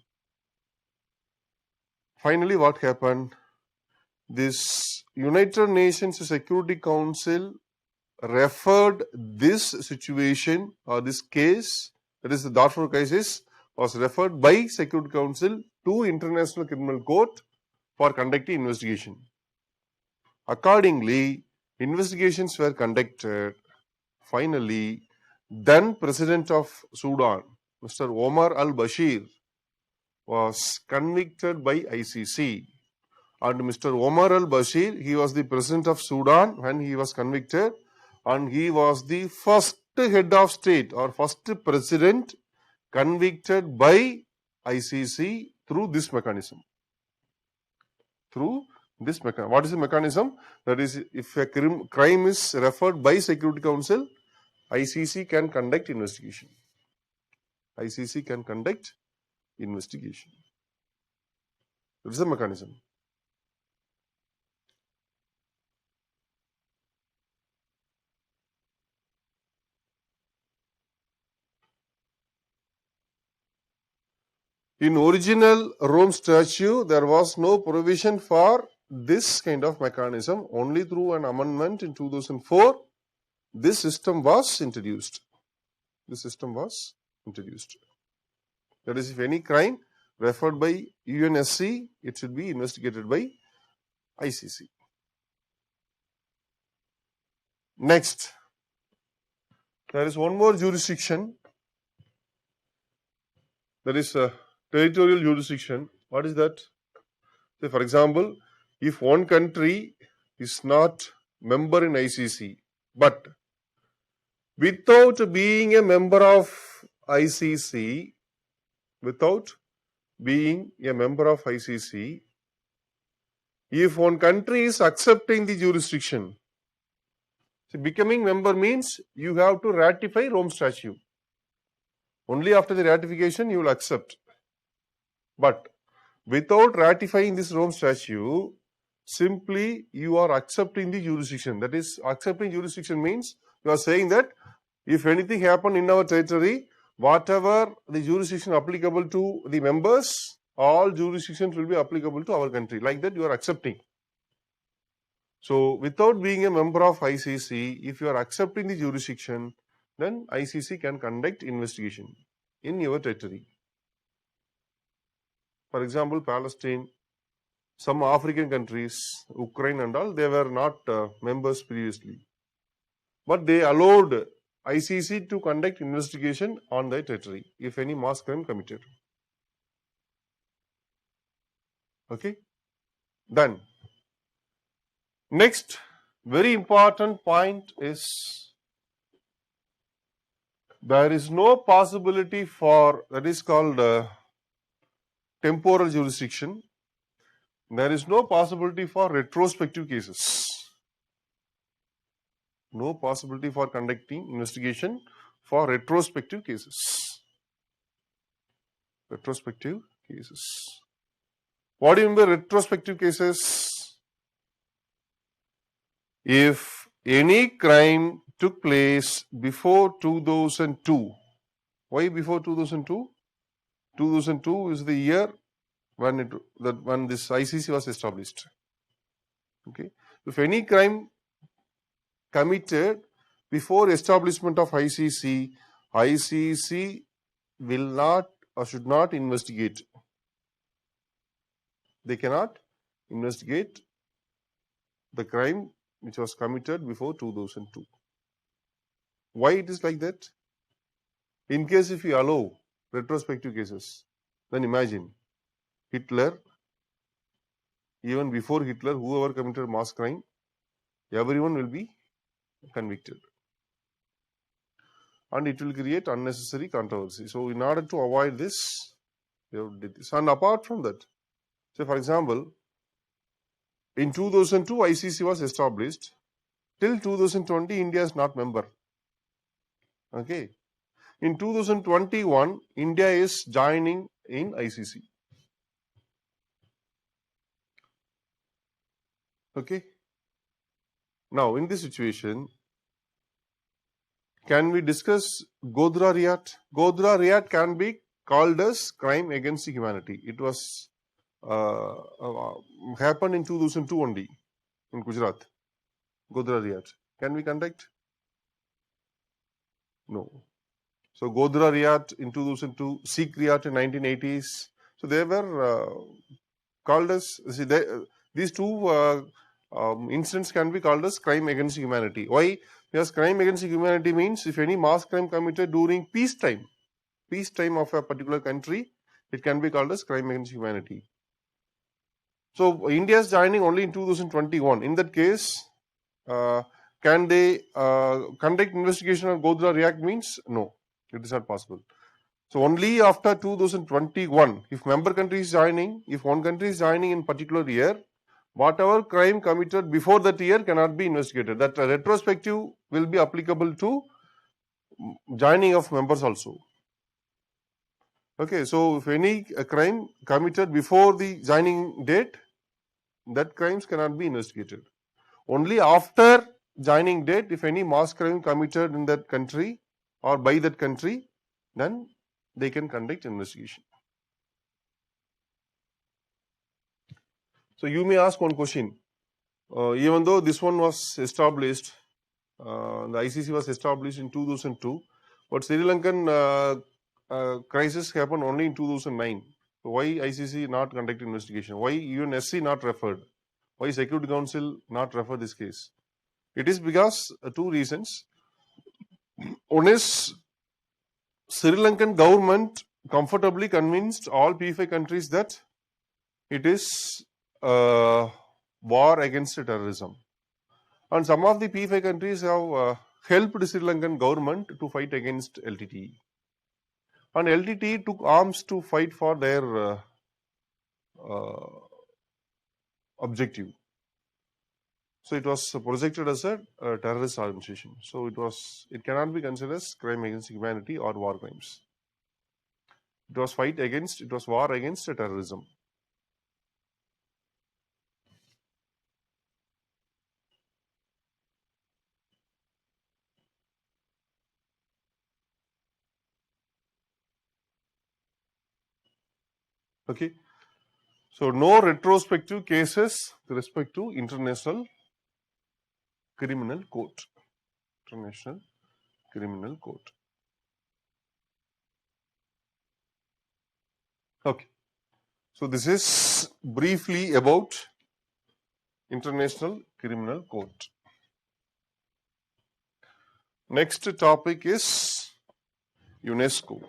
[SPEAKER 1] Finally, what happened? This United Nations Security Council referred this situation or this case, that is the Darfur crisis, was referred by Security Council to International Criminal Court for conducting investigation. Accordingly, investigations were conducted. Finally, then President of Sudan, Mr. Omar al-Bashir, was convicted by ICC. And Mr. Omar al-Bashir, he was the President of Sudan when he was convicted, and he was the first head of state or first president convicted by ICC through this mechanism. Through this mechanism. What is the mechanism? That is, if a crime is referred by Security Council, ICC can conduct investigation. ICC can conduct investigation. That is the mechanism. In original Rome Statute, there was no provision for this kind of mechanism. Only through an amendment in 2004, this system was introduced. This system was introduced. That is, if any crime referred by UNSC, it should be investigated by ICC. Next, there is one more jurisdiction. That is territorial jurisdiction. What is that? Say, for example, if one country is not member in ICC, but without being a member of ICC, if one country is accepting the jurisdiction, so becoming member means you have to ratify Rome Statute. Only after the ratification you will accept. But without ratifying this Rome Statute, simply you are accepting the jurisdiction. That is, accepting jurisdiction means you are saying that if anything happen in our territory, whatever the jurisdiction applicable to the members, all jurisdictions will be applicable to our country. Like that you are accepting. So, without being a member of ICC, if you are accepting the jurisdiction, then ICC can conduct investigation in your territory. For example, Palestine, some African countries, Ukraine and all, they were not members previously. But they allowed ICC to conduct investigation on their territory if any mass crime committed. Okay? Done. Next, very important point is there is no possibility for, that is called temporal jurisdiction. There is no possibility for retrospective cases. No possibility for conducting investigation for retrospective cases. Retrospective cases. What do you mean by retrospective cases? If any crime took place before 2002, why before 2002? 2002 is the year when this ICC was established. Okay. If any crime committed before establishment of ICC, ICC will not or should not investigate. They cannot investigate the crime which was committed before 2002. Why it is like that? In case if you allow retrospective cases, then imagine Hitler, even before Hitler, whoever committed mass crime, everyone will be convicted. And it will create unnecessary controversy. So, in order to avoid this, we have did this. And apart from that, say for example, in 2002 ICC was established. Till 2020 India is not member. Okay. In 2021 India is joining in ICC. Okay. Now in this situation, can we discuss Godhra Riot? Godhra Riot can be called as crime against humanity. It was happened in 2002 only in Gujarat. Godhra Riot. Can we conduct? No. So Godhra Riot in 2002, Sikh Riot in 1980s. So they were called as, these two incidents can be called as crime against humanity. Why? Because crime against humanity means if any mass crime committed during peacetime of a particular country, it can be called as crime against humanity. So India is joining only in 2021. In that case, Can they conduct investigation on Godhra React means? No, it is not possible. So only after 2021, if member country is joining, if one country is joining in particular year, whatever crime committed before that year cannot be investigated. That retrospective will be applicable to joining of members also. Okay, so if any crime committed before the joining date, that crimes cannot be investigated. Only after joining date, if any mass crime committed in that country or by that country, then they can conduct investigation. So you may ask one question. Even though this one was established, the ICC was established in 2002, but Sri Lankan crisis happened only in 2009. So why ICC not conduct investigation? Why UNSC not referred? Why Security Council not refer this case? It is because two reasons. One is Sri Lankan government comfortably convinced all P5 countries that it is war against terrorism. And some of the P5 countries have helped Sri Lankan government to fight against LTTE. And LTTE took arms to fight for their objective. So it was projected as a terrorist organization. So it cannot be considered as crime against humanity or war crimes. It was war against terrorism. Okay. So no retrospective cases with respect to International Criminal Court. International Criminal Court. Okay. So this is briefly about International Criminal Court. Next topic is UNESCO.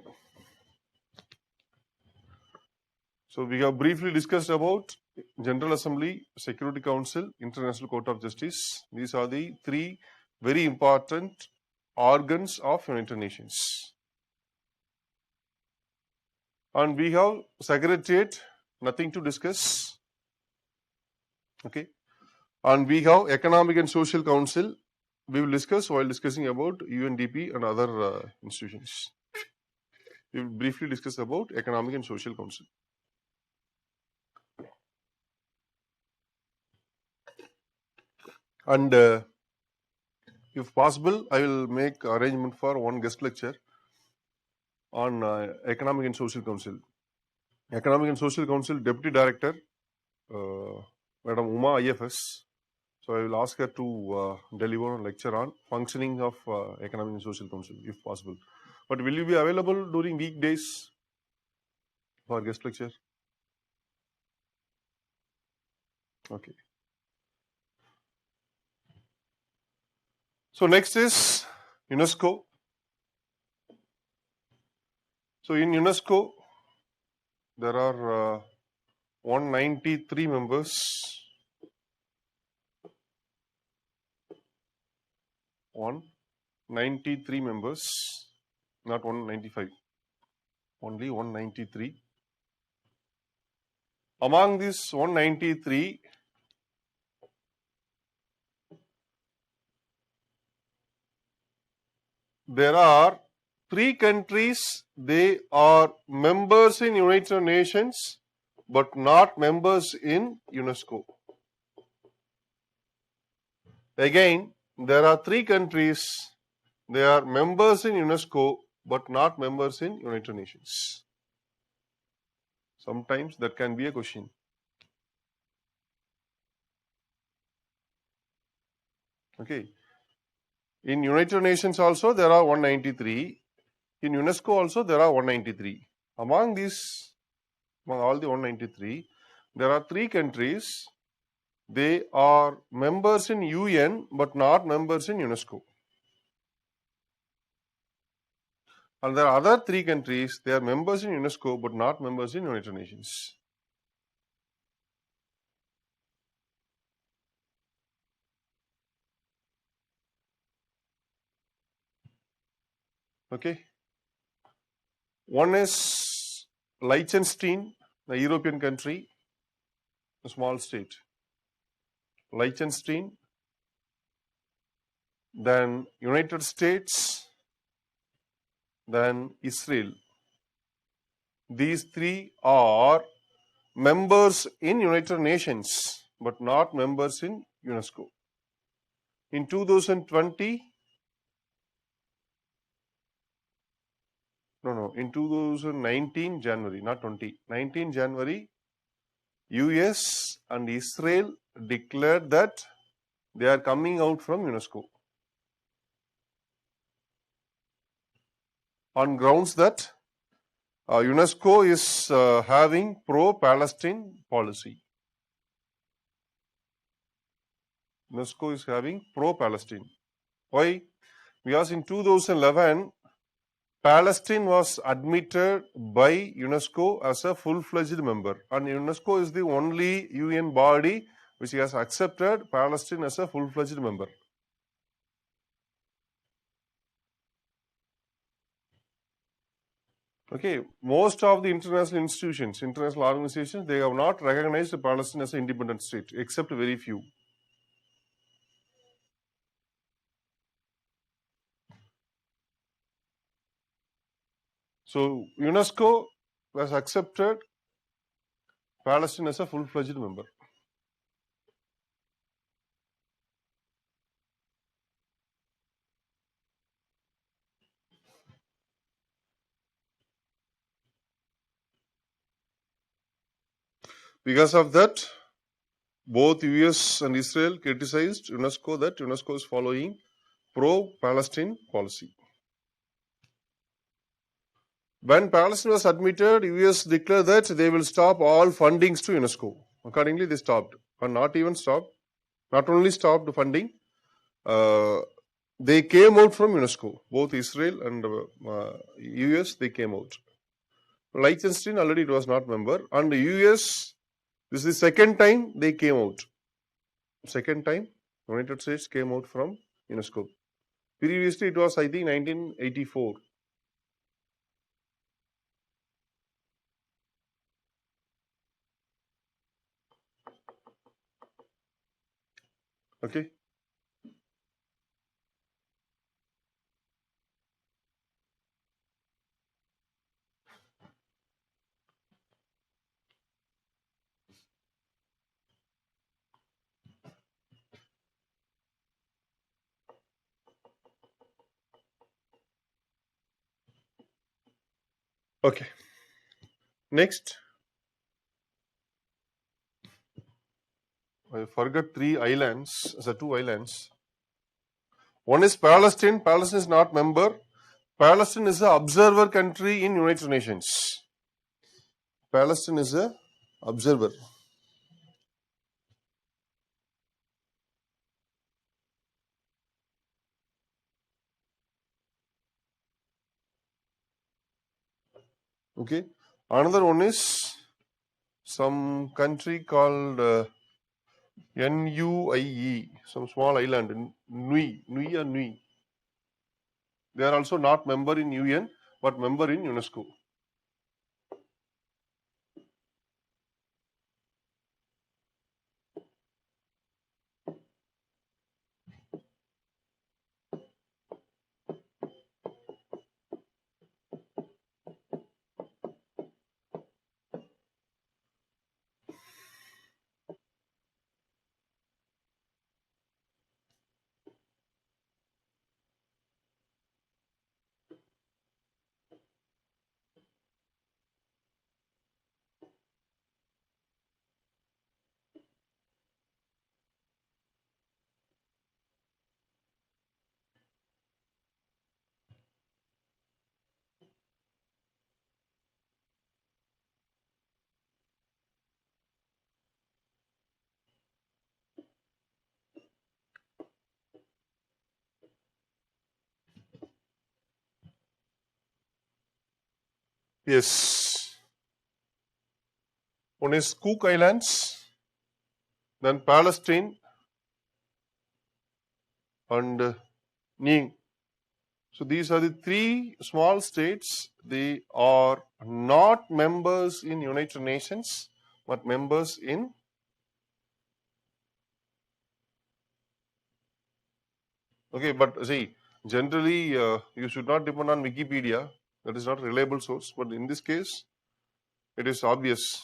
[SPEAKER 1] So we have briefly discussed about General Assembly, Security Council, International Court of Justice. These are the three very important organs of United Nations. And we have Secretariat, nothing to discuss. Okay. And we have Economic and Social Council. We will discuss while discussing about UNDP and other institutions. We will briefly discuss about Economic and Social Council. And if possible, I will make arrangement for one guest lecture on Economic and Social Council. Economic and Social Council Deputy Director, Madam Uma IFS. So I will ask her to deliver a lecture on functioning of Economic and Social Council, if possible. But will you be available during weekdays for guest lecture? Okay. So next is UNESCO. So in UNESCO, there are 193 members. 193 members, not 195, only 193. Among these 193, there are 3 countries, they are members in United Nations but not members in UNESCO. Again, there are 3 countries, they are members in UNESCO but not members in United Nations. Sometimes that can be a question. Okay. In United Nations also there are 193. In UNESCO also there are 193. Among all the 193, there are 3 countries. They are members in UN but not members in UNESCO. And there are other 3 countries, they are members in UNESCO but not members in United Nations. Okay. One is Liechtenstein, the European country, a small state. Liechtenstein, then United States, then Israel. These three are members in United Nations, but not members in UNESCO. In 2020, in 2019 January, not 20, 19 January, US and Israel declared that they are coming out from UNESCO on grounds that UNESCO is having pro-Palestine policy. UNESCO is having pro-Palestine. Why? Because in 2011, Palestine was admitted by UNESCO as a full-fledged member, and UNESCO is the only UN body which has accepted Palestine as a full-fledged member. Okay, most of the international institutions, international organizations, they have not recognized Palestine as an independent state, except very few. So UNESCO has accepted Palestine as a full-fledged member. Because of that, both US and Israel criticized UNESCO that UNESCO is following pro-Palestine policy. When Palestine was admitted, US declared that they will stop all fundings to UNESCO. Accordingly, they stopped, and not only stopped funding, they came out from UNESCO. Both Israel and US, they came out. Liechtenstein already it was not member, and the US, this is the second time they came out. Second time, United States came out from UNESCO. Previously, it was, I think, 1984. Okay. Okay. Next, I forgot three islands. So two islands. One is Palestine. Palestine is not member. Palestine is an observer country in United Nations. Palestine is a observer. Okay. Another one is some country called NUIE, some small island, Nui. They are also not member in UN, but member in UNESCO. Yes. One is Cook Islands, then Palestine, and Ning. So these are the three small states. They are not members in United Nations, but members in okay. But see, generally you should not depend on Wikipedia. That is not a reliable source. But in this case, it is obvious.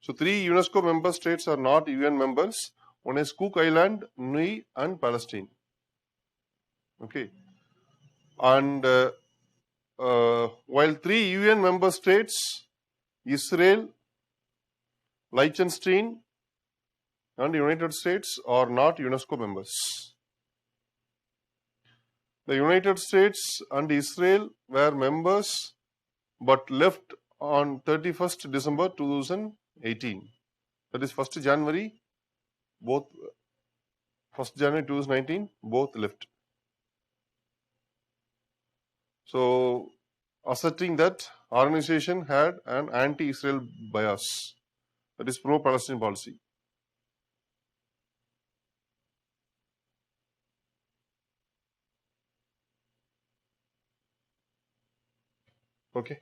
[SPEAKER 1] So three UNESCO member states are not UN members. One is Cook Island, Nui, and Palestine. Okay, and while three UN member states, Israel, Liechtenstein, and United States are not UNESCO members. The United States and Israel were members but left on 31st December 2018. That is 1st January, both 1st January 2019, both left. So, asserting that organization had an anti-Israel bias, that is pro-Palestinian policy. Okay.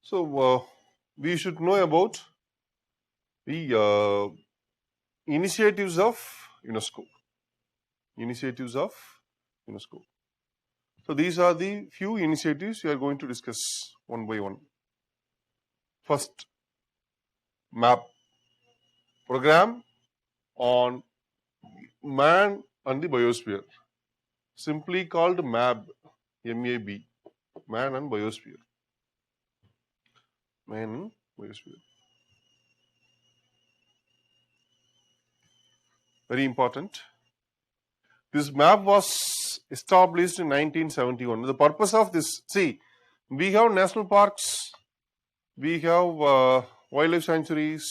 [SPEAKER 1] So, we should know about the initiatives of UNESCO. Initiatives of UNESCO. So, these are the few initiatives we are going to discuss one by one. First, MAP, Program on Man and the Biosphere, simply called MAB, M-A-B, Man and Biosphere. Man and Biosphere. Very important. This map was established in 1971. The purpose of this, see, we have national parks, we have wildlife sanctuaries,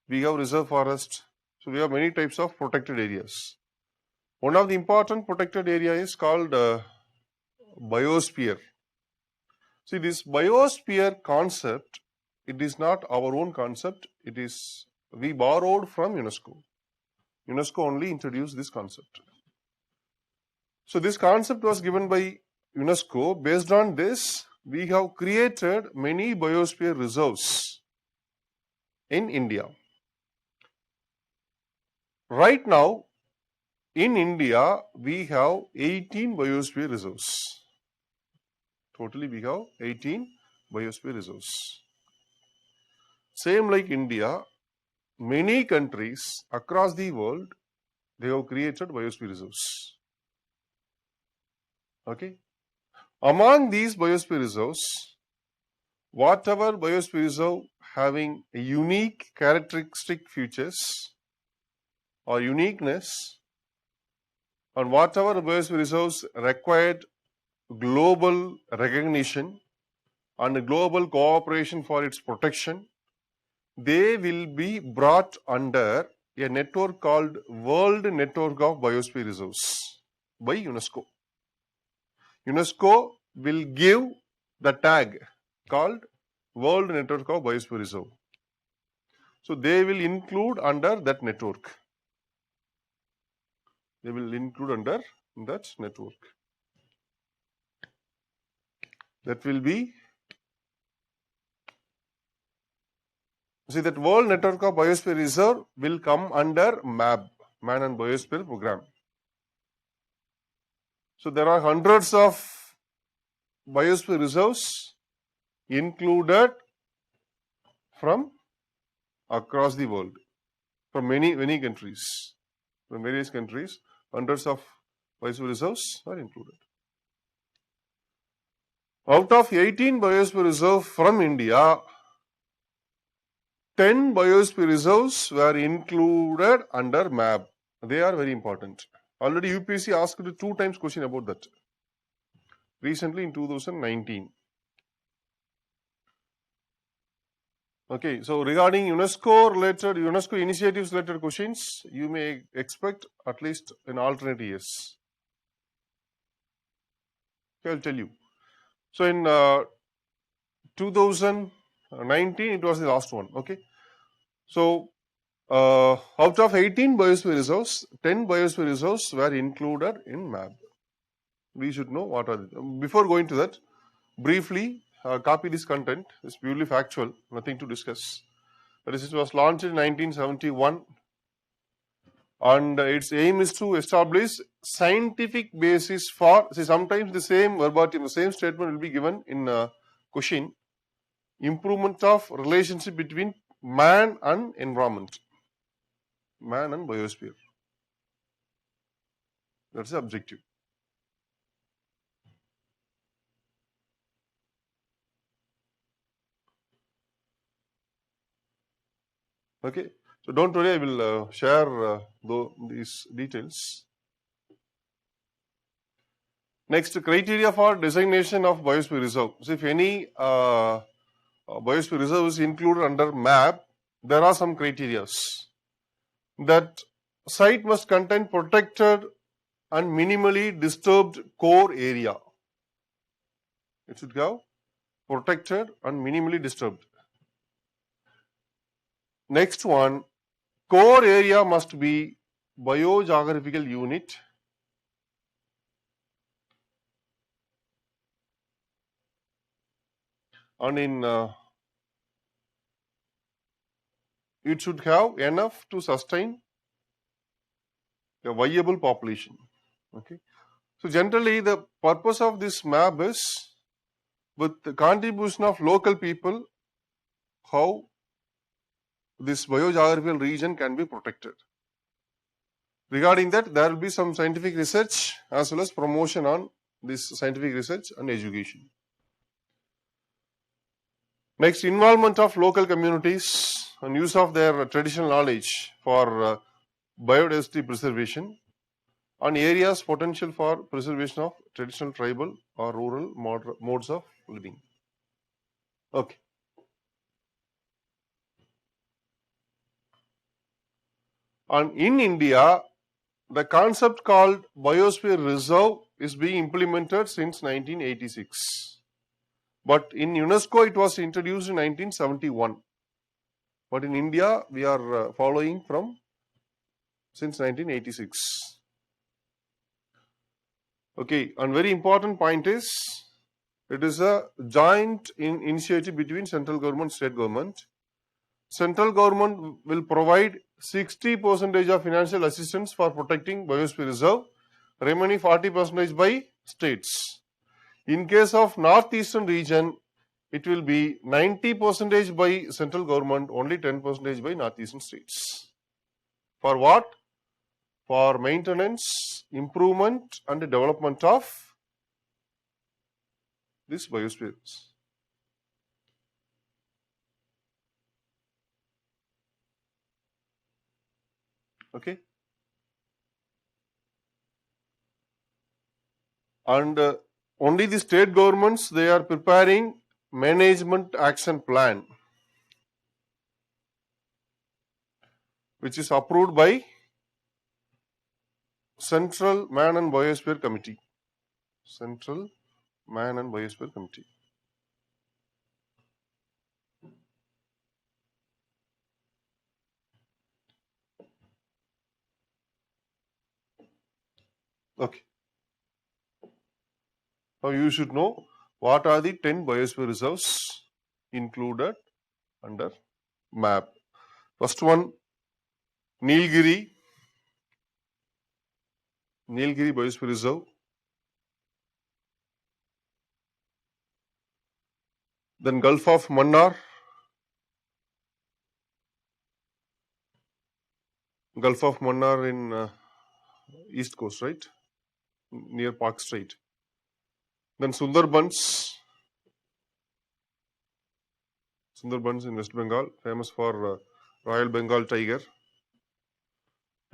[SPEAKER 1] we have reserve forest, so we have many types of protected areas. One of the important protected area is called biosphere. See, this biosphere concept, it is not our own concept, it is, we borrowed from UNESCO. UNESCO only introduced this concept. So this concept was given by UNESCO. Based on this, we have created many biosphere reserves in India. Right now, in India, we have 18 biosphere reserves. Totally, we have 18 biosphere reserves. Same like India, many countries across the world, they have created biosphere reserves. Okay. Among these biosphere reserves, whatever biosphere reserve having a unique characteristic features or uniqueness, and whatever biosphere reserves required global recognition and global cooperation for its protection, they will be brought under a network called World Network of Biosphere Reserves by UNESCO. UNESCO will give the tag called World Network of Biosphere Reserve. So they will include under that network. They will include under that network. That will be, see, that World Network of Biosphere Reserve will come under MAB, Man and Biosphere Program. So there are hundreds of biosphere reserves included from across the world, from many countries, from various countries, hundreds of biosphere reserves are included. Out of 18 biosphere reserves from India, 10 biosphere reserves were included under MAB. They are very important. Already UPSC asked 2 times question about that. Recently in 2019. Okay, so regarding UNESCO initiatives related questions, you may expect at least in alternate years. Okay, I'll tell you. So in 2019 it was the last one. Okay, so out of 18 biosphere reserves, 10 biosphere reserves were included in MAB. We should know what are they. Before going to that, briefly copy this content. It's purely factual, nothing to discuss. That is, it was launched in 1971, and its aim is to establish scientific basis for. See, sometimes the same verbatim, the same statement will be given in question. Improvement of relationship between man and environment, man and biosphere. That's the objective. Okay, so don't worry, I will share these details. Next, criteria for designation of biosphere reserve. So if any biosphere reserve is included under MAP, there are some criteria. That site must contain protected and minimally disturbed core area. It should have protected and minimally disturbed. Next one, core area must be biogeographical unit and in it should have enough to sustain a viable population. Okay, so generally the purpose of this map is with the contribution of local people, how this biogeographical region can be protected. Regarding that, there will be some scientific research as well as promotion on this scientific research and education. Next, involvement of local communities and use of their traditional knowledge for biodiversity preservation on areas potential for preservation of traditional tribal or rural modes of living. Okay. And in India, the concept called biosphere reserve is being implemented since 1986. But in UNESCO, it was introduced in 1971. But in India, we are following from since 1986. Okay, and very important point is, it is a joint initiative between central government and state government. Central government will provide 60% of financial assistance for protecting biosphere reserve, remaining 40% by states. In case of northeastern region, it will be 90% by central government, only 10% by northeastern states. For what? For maintenance, improvement and development of these biospheres. Okay. And only the state governments, they are preparing management action plan, which is approved by Central Man and Biosphere Committee. Central Man and Biosphere Committee. Okay. Now you should know what are the 10 biosphere reserves included under MAP. First one, Nilgiri Biosphere Reserve. Then Gulf of Mannar, Gulf of Mannar in east coast, right, near Park Strait. Then Sundarbans in West Bengal, famous for Royal Bengal tiger.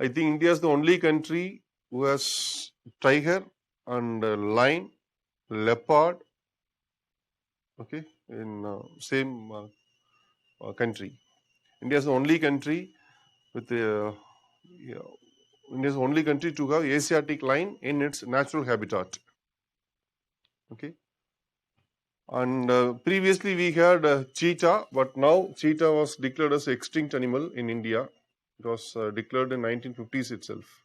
[SPEAKER 1] I think India is the only country who has tiger and lion, leopard, okay, in same country. India is the only country with India is the only country to have Asiatic lion in its natural habitat. Okay. And previously we had cheetah, but now cheetah was declared as extinct animal in India. It was declared in 1950s itself.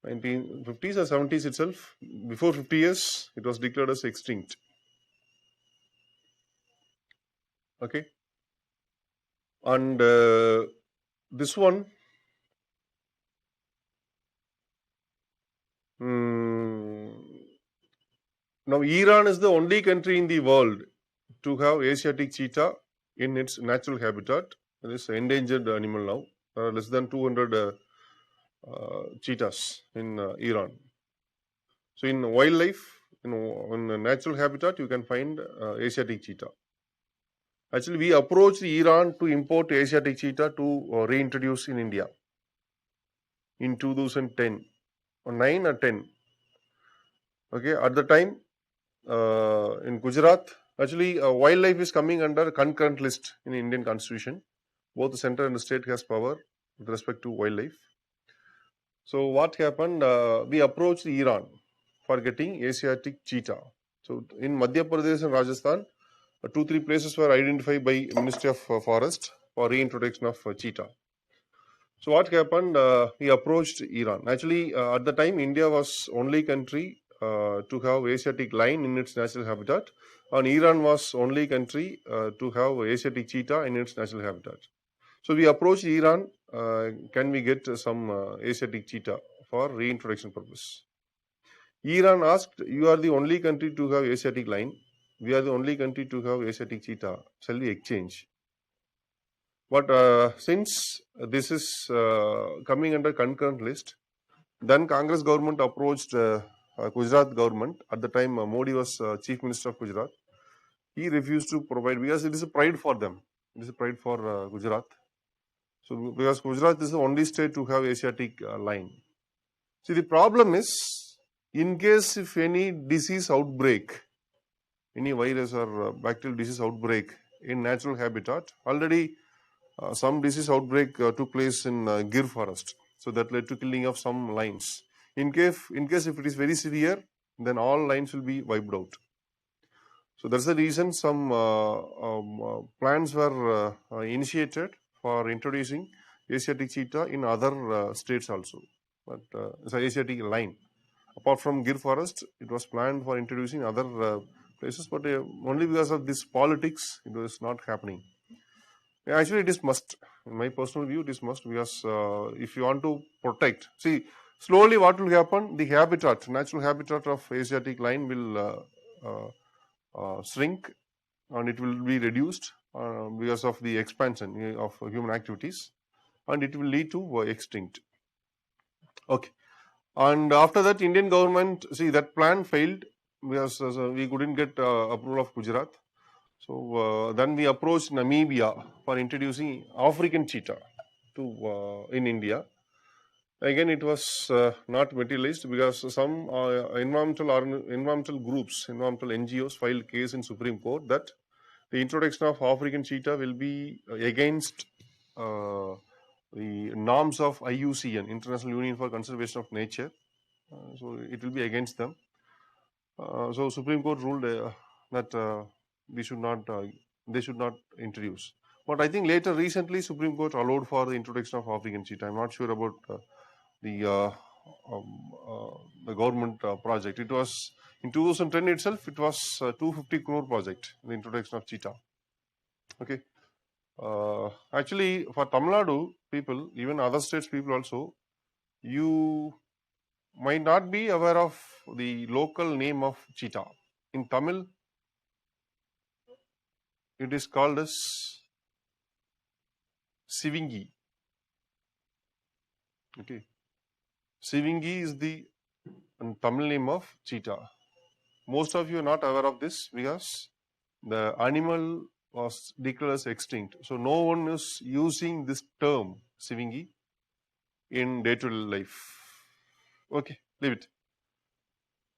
[SPEAKER 1] 1950s or 70s itself. Before 50 years, it was declared as extinct. Okay. And this one, now Iran is the only country in the world to have Asiatic cheetah in its natural habitat. It is an endangered animal now. There are less than 200 cheetahs in Iran. So in wildlife, in a natural habitat, you can find Asiatic cheetah. Actually, we approached Iran to import Asiatic cheetah to reintroduce in India in 2010 or 9 or 10. Okay, at the time in Gujarat, actually wildlife is coming under concurrent list in Indian Constitution. Both the center and the state has power with respect to wildlife. So what happened? We approached Iran for getting Asiatic cheetah. So in Madhya Pradesh and Rajasthan, 2-3 places were identified by Ministry of Forest for reintroduction of cheetah. So what happened? We approached Iran. Actually, at the time, India was only country to have Asiatic lion in its natural habitat, and Iran was only country to have Asiatic cheetah in its natural habitat. So we approached Iran. Can we get some Asiatic cheetah for reintroduction purpose? Iran asked, "You are the only country to have Asiatic lion. We are the only country to have Asiatic cheetah. Shall we exchange?" But since this is coming under concurrent list, then Congress government approached Gujarat government. At the time, Modi was Chief Minister of Gujarat. He refused to provide because it is a pride for them. It is a pride for Gujarat. So because Gujarat is the only state to have Asiatic lion. See, the problem is, in case if any disease outbreak, any virus or bacterial disease outbreak in natural habitat, already some disease outbreak took place in Gir forest. So that led to killing of some lions. In case if it is very severe, then all lions will be wiped out. So that's the reason some plans were initiated for introducing Asiatic cheetah in other states also. But it's an Asiatic lion. Apart from Gir forest, it was planned for introducing other places, but only because of this politics, it was not happening. Actually, it is must. In my personal view, it is must because if you want to protect, see, slowly what will happen? The habitat, natural habitat of Asiatic lion will shrink and it will be reduced because of the expansion of human activities, and it will lead to extinct. Okay. And after that, Indian government, see, that plan failed because we couldn't get approval of Gujarat. So then we approached Namibia for introducing African cheetah to in India. Again, it was not materialized because some environmental groups, environmental NGOs filed case in Supreme Court that the introduction of African cheetah will be against the norms of IUCN, International Union for Conservation of Nature. So it will be against them. So Supreme Court ruled that we should not, they should not introduce. But I think later, recently, Supreme Court allowed for the introduction of African cheetah. I'm not sure about the the government project. It was in 2010 itself. It was 250 crore project, the introduction of cheetah. Okay. Actually, for Tamil Nadu people, even other states people also, you might not be aware of the local name of cheetah. In Tamil, it is called as Sivingi. Okay. Sivingi is the Tamil name of cheetah. Most of you are not aware of this because the animal was declared as extinct. So no one is using this term Sivingi in day-to-day life. Okay, leave it.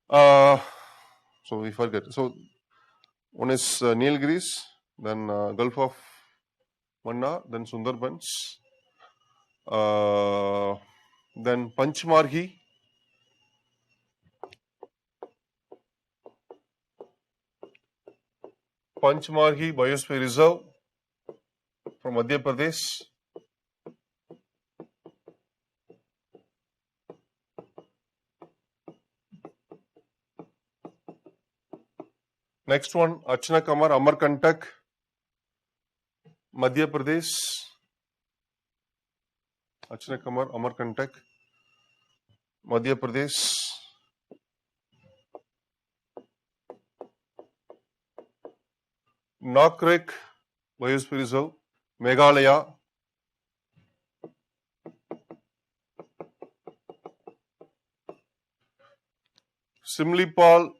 [SPEAKER 1] So we forget. So one is Nilgiris, then Gulf of Manna, then Sundarbans, then Panchmarhi, Panchmarhi Biosphere Reserve from Madhya Pradesh. Next one, Achna Kamar Amarkantak, Madhya Pradesh. Achna Kamar Amarkantak, Madhya Pradesh. Nakrek Biosphere Reserve, Meghalaya. Simlipal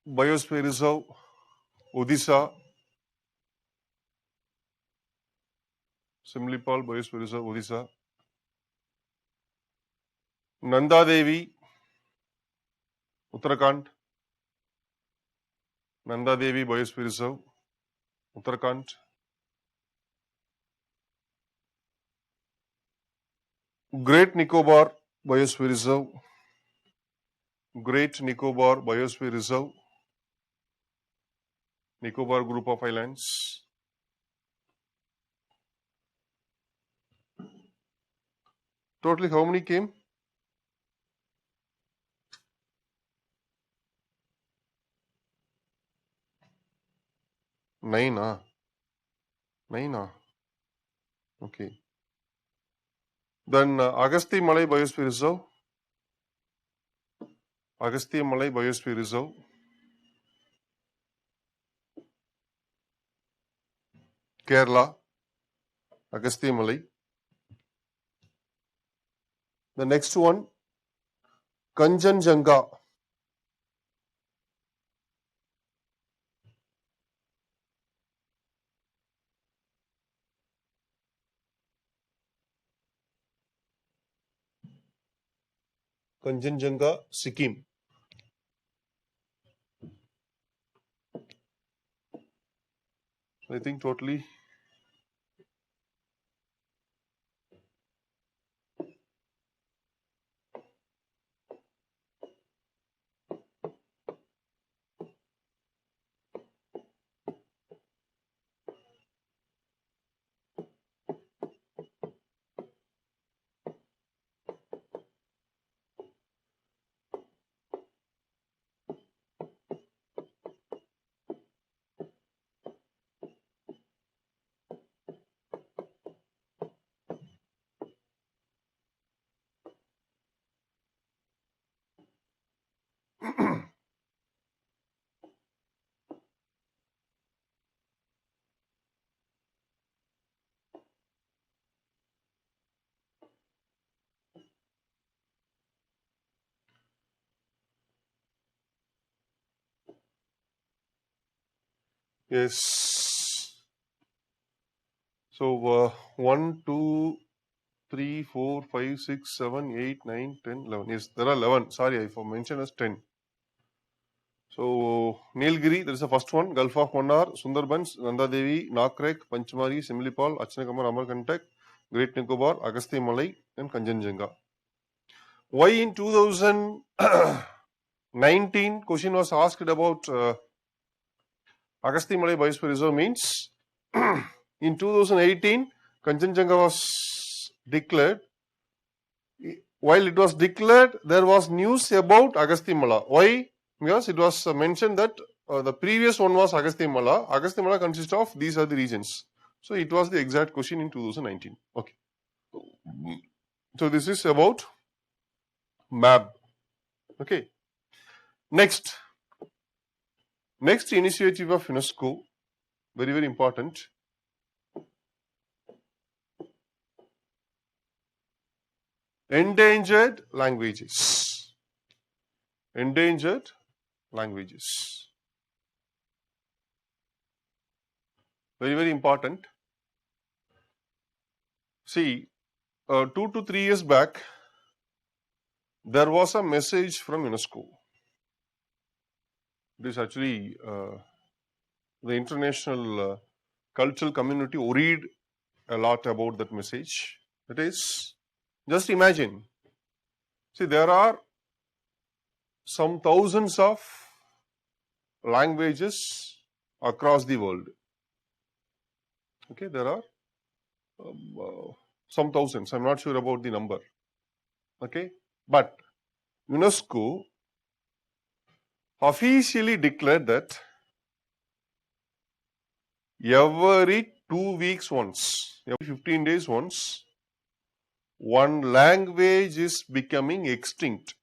[SPEAKER 1] Biosphere Reserve, Odisha. Simlipal Biosphere Reserve, Odisha. Nanda Devi, Uttarakhand. Nanda Devi Biosphere Reserve, Uttarakhand. Great Nicobar Biosphere Reserve, Great Nicobar Biosphere Reserve, Nicobar Group of Islands. Totally how many came? 9, 9, okay. Then Agasti Malay Biosphere Reserve, Agasti Malay Biosphere Reserve, Kerala, Agasti Malay. The next one, Kanchenjunga, Kanchenjunga, Sikkim. I think totally yes. So 1, 2, 3, 4, 5, 6, 7, 8, 9, 10, 11. Yes, there are 11. Sorry, I mentioned as 10. So Nilgiri, there is the first one, Gulf of Mannar, Sundarbans, Nanda Devi, Nakrek, Panchmari, Simlipal, Achnakamar, Amarkantak, Great Nicobar, Agasti Malay, and Kanchenjunga. Why in 2019 question was asked about Agasti Malay Biosphere Reserve means in 2018 Kanchenjunga was declared. While it was declared, there was news about Agasti Mala. Why? Because it was mentioned that the previous one was Agasti Mala. Agasti Mala consists of these are the regions. So it was the exact question in 2019. Okay. So this is about MAB. Okay. Next initiative of UNESCO, very, very important. Endangered languages. Endangered languages. Very, very important. See, 2 to 3 years back, there was a message from UNESCO. It is actually the international cultural community worried a lot about that message. It is, just imagine, see, there are some thousands of languages across the world. Okay, there are some thousands. I'm not sure about the number. Okay, but UNESCO officially declared that every 2 weeks once, every 15 days once, one language is becoming extinct.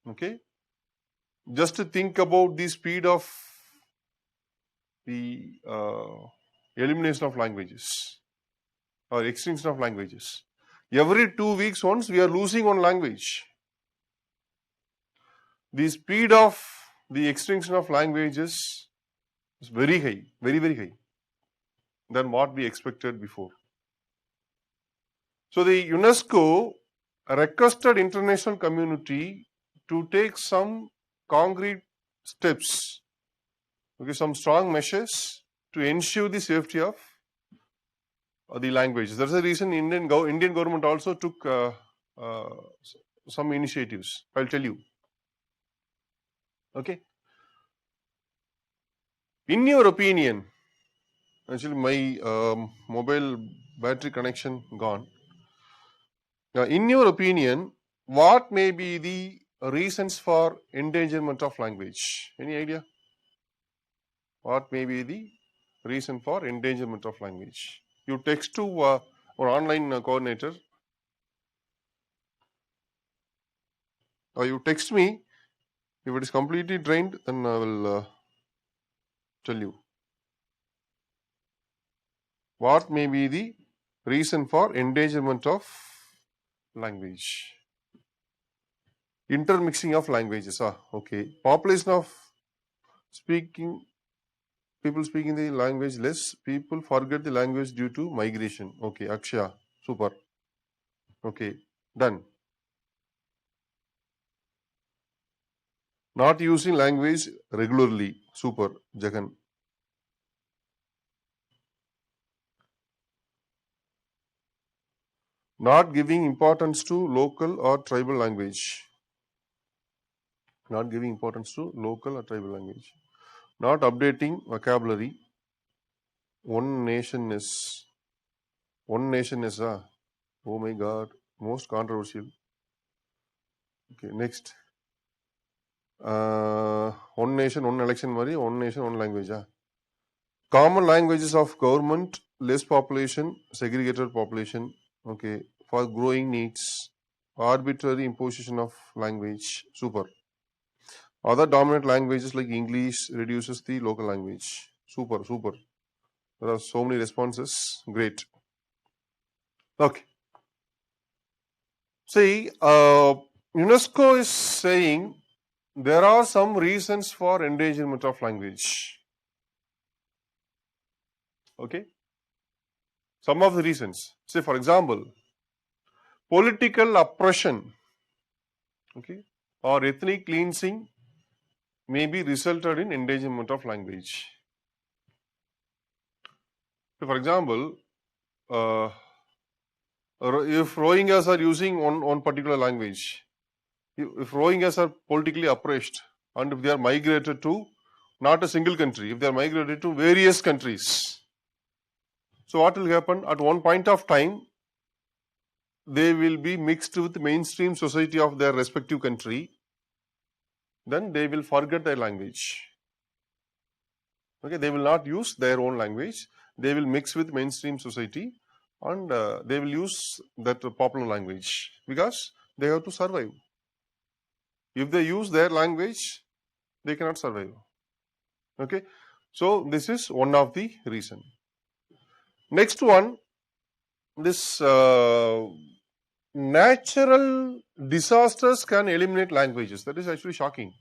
[SPEAKER 1] Okay, just to think about the speed of the elimination of languages or extinction of languages. Every 2 weeks once, we are losing one language. The speed of the extinction of languages is very high, very, very high than what we expected before. So the UNESCO requested international community to take some concrete steps, okay, some strong measures to ensure the safety of the languages. That's the reason Indian government also took some initiatives. I'll tell you. Okay. In your opinion, actually my mobile battery connection gone. Now, in your opinion, what may be the reasons for endangerment of language? Any idea? What may be the reason for endangerment of language? You text to or online coordinator, or you text me. If it is completely drained, then I will tell you. What may be the reason for endangerment of language? Intermixing of languages. Okay. Population of people speaking the language less. People forget the language due to migration. Okay. Akshaya. Super. Okay. Done. Not using language regularly. Super. Jagan. Not giving importance to local or tribal language. Not giving importance to local or tribal language. Not updating vocabulary. One nation is. Oh my God. Most controversial. Okay. Next. One nation, one election, one nation, one language. Common languages of government, less population, segregated population. Okay. For growing needs. Arbitrary imposition of language. Super. Other dominant languages like English reduces the local language. Super, super. There are so many responses. Great. Okay. See, UNESCO is saying there are some reasons for endangerment of language. Okay. Some of the reasons. Say, for example, political oppression, okay, or ethnic cleansing may be resulted in endangerment of language. So, for example, if Rohingyas are using one particular language, if Rohingyas are politically oppressed, and if they are migrated to not a single country, if they are migrated to various countries, so what will happen? At one point of time, they will be mixed with mainstream society of their respective country, then they will forget their language. Okay, they will not use their own language. They will mix with mainstream society and they will use that popular language because they have to survive. If they use their language, they cannot survive. Okay, so this is one of the reason. Next one, this natural disasters can eliminate languages. That is actually shocking.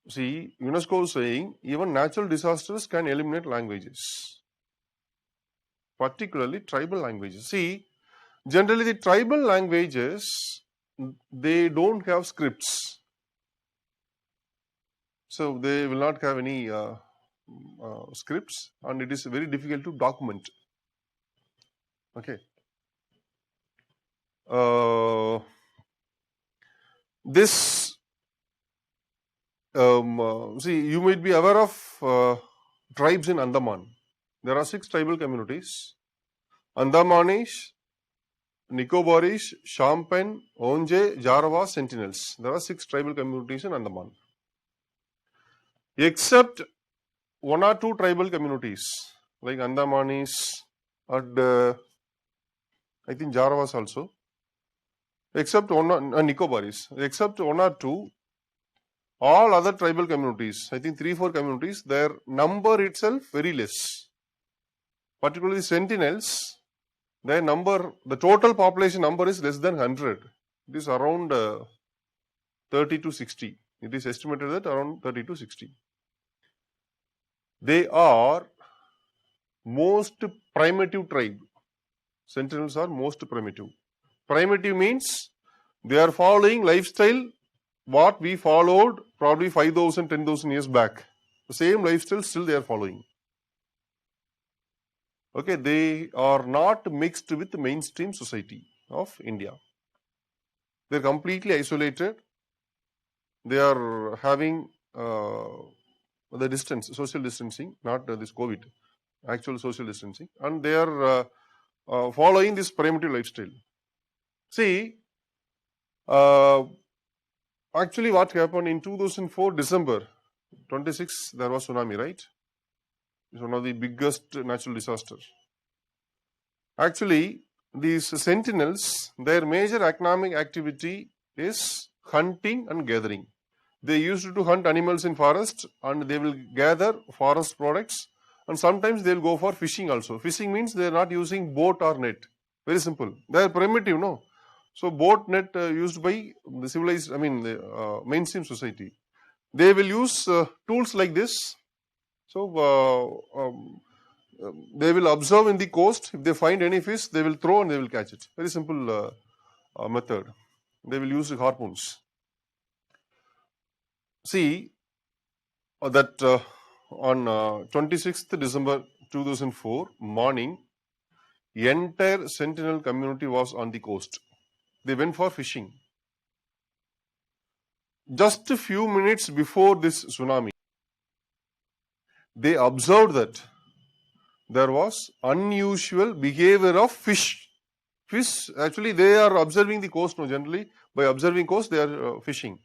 [SPEAKER 1] See, UNESCO is saying even natural disasters can eliminate languages, particularly tribal languages. See, generally the tribal languages, they don't have scripts. So they will not have any scripts and it is very difficult to document. Okay. This see, you might be aware of tribes in Andaman. There are 6 tribal communities: Andamanish, Nicobaris, Shampen, Onge, Jarawa, Sentinels. There are 6 tribal communities in Andaman. Except 1 or 2 tribal communities like Andamanis and I think Jarawas also. Except Nicobaris. Except 1 or 2, all other tribal communities, I think 3-4 communities, their number itself very less. Particularly Sentinels, their number, the total population number is less than 100. It is around 30 to 60. It is estimated that around 30 to 60. They are most primitive tribe. Sentinels are most primitive. Primitive means they are following lifestyle what we followed probably 5,000, 10,000 years back. The same lifestyle still they are following. Okay, they are not mixed with the mainstream society of India. They are completely isolated. They are having the distance, social distancing, not this COVID, actual social distancing, and they are following this primitive lifestyle. See, actually what happened in 2004 December 26, there was tsunami, right? It's one of the biggest natural disasters. Actually, these sentinels, their major economic activity is hunting and gathering. They used to hunt animals in forest and they will gather forest products, and sometimes they will go for fishing also. Fishing means they are not using boat or net. Very simple. They are primitive, no? So boat net used by the civilized, the mainstream society. They will use tools like this. So they will observe in the coast. If they find any fish, they will throw and they will catch it. Very simple method. They will use harpoons. See that on 26th December 2004 morning, the entire Sentinel community was on the coast. They went for fishing. Just a few minutes before this tsunami, they observed that there was unusual behavior of fish. Fish, actually they are observing the coast, no, generally by observing coast they are fishing.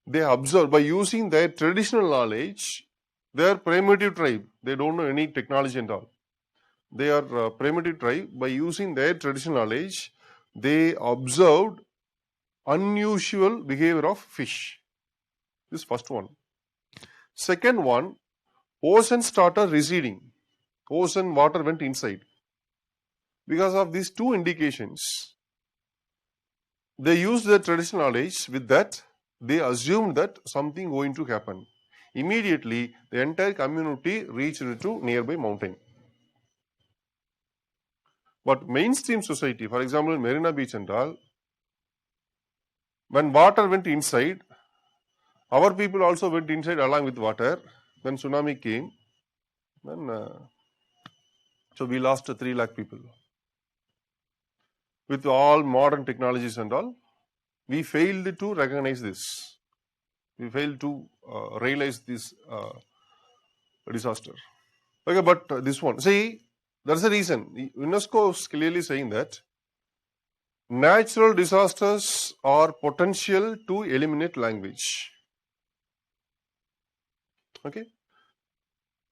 [SPEAKER 1] They observe by using their traditional knowledge. They are primitive tribe. They don't know any technology and all. They are primitive tribe. By using their traditional knowledge, they observed unusual behavior of fish. This is first one. Second one, ocean started receding. Ocean water went inside. Because of these two indications, they used their traditional knowledge. With that, they assumed that something going to happen. Immediately, the entire community reached to nearby mountain. But mainstream society, for example, Marina Beach and all, when water went inside, our people also went inside along with water. When tsunami came, then so we lost 3 lakh people. With all modern technologies and all, we failed to recognize this. We failed to realize this disaster. Okay, but this one, see, there's a reason. UNESCO is clearly saying that natural disasters are potential to eliminate language. Okay,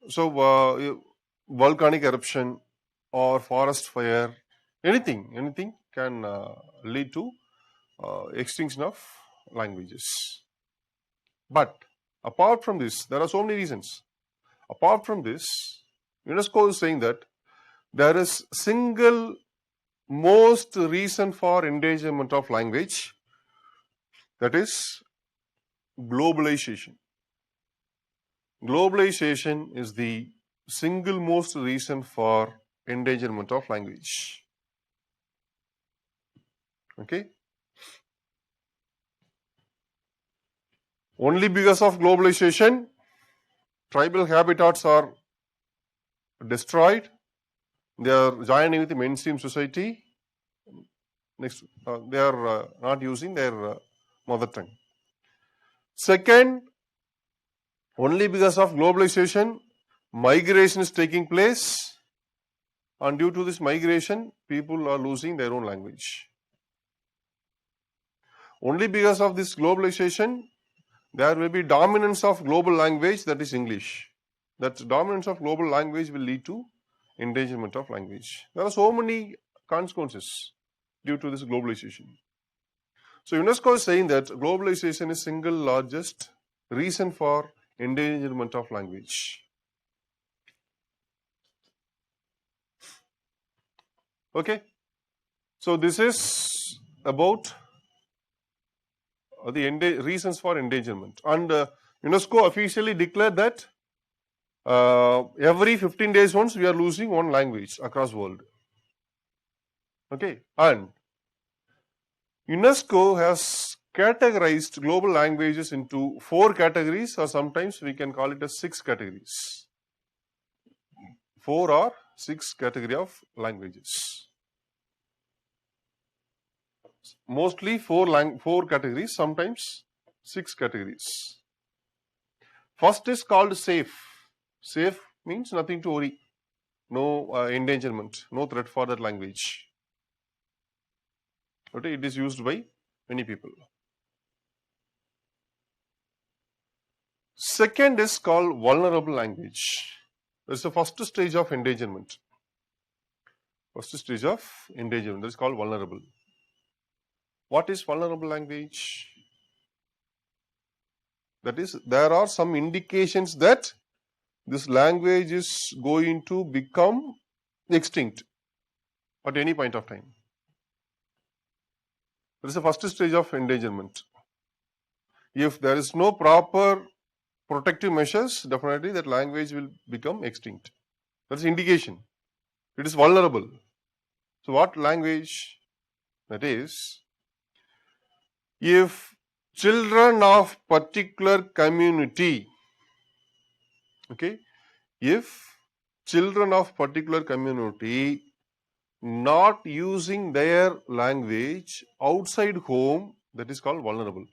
[SPEAKER 1] so volcanic eruption or forest fire, anything can lead to extinction of languages. But apart from this, there are so many reasons. Apart from this, UNESCO is saying that there is single most reason for endangerment of language, that is globalization. Globalization is the single most reason for endangerment of language. Okay? Only because of globalization, tribal habitats are destroyed. They are joining with the mainstream society. Next, they are not using their mother tongue. Second, Only because of globalization, migration is taking place, and due to this migration, people are losing their own language. Only because of this globalization, there will be dominance of global language, that is English. That dominance of global language will lead to endangerment of language. There are so many consequences due to this globalization. So UNESCO is saying that globalization is single largest reason for endangerment of language. Okay, so this is about the reasons for endangerment, and UNESCO officially declared that every 15 days once we are losing one language across world. Okay, and UNESCO has categorized global languages into 4 categories, or sometimes we can call it as 6 categories. 4 or 6 category of languages. Mostly 4 categories, sometimes 6 categories. First is called safe. Safe means nothing to worry, no endangerment, no threat for that language. Okay, it is used by many people. Second is called vulnerable language. That is the first stage of endangerment. First stage of endangerment, that is called vulnerable. What is vulnerable language? That is, there are some indications that this language is going to become extinct at any point of time. That is the first stage of endangerment. If there is no proper protective measures, definitely that language will become extinct. That is indication. It is vulnerable. So what language? That is, if children of particular community, okay, if children of particular community not using their language outside home, that is called vulnerable.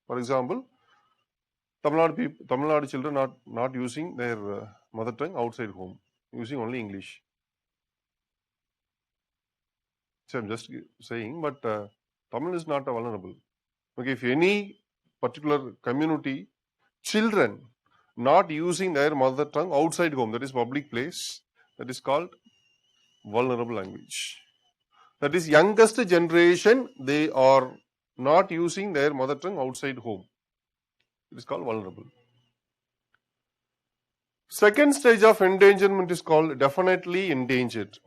[SPEAKER 1] For example, Tamil Nadu children not using their mother tongue outside home, using only English. So I'm just saying, but Tamil is not vulnerable. Okay, if any particular community children not using their mother tongue outside home, that is public place, that is called vulnerable language. That is youngest generation, they are not using their mother tongue outside home. It is called vulnerable. Second stage of endangerment is called definitely endangered.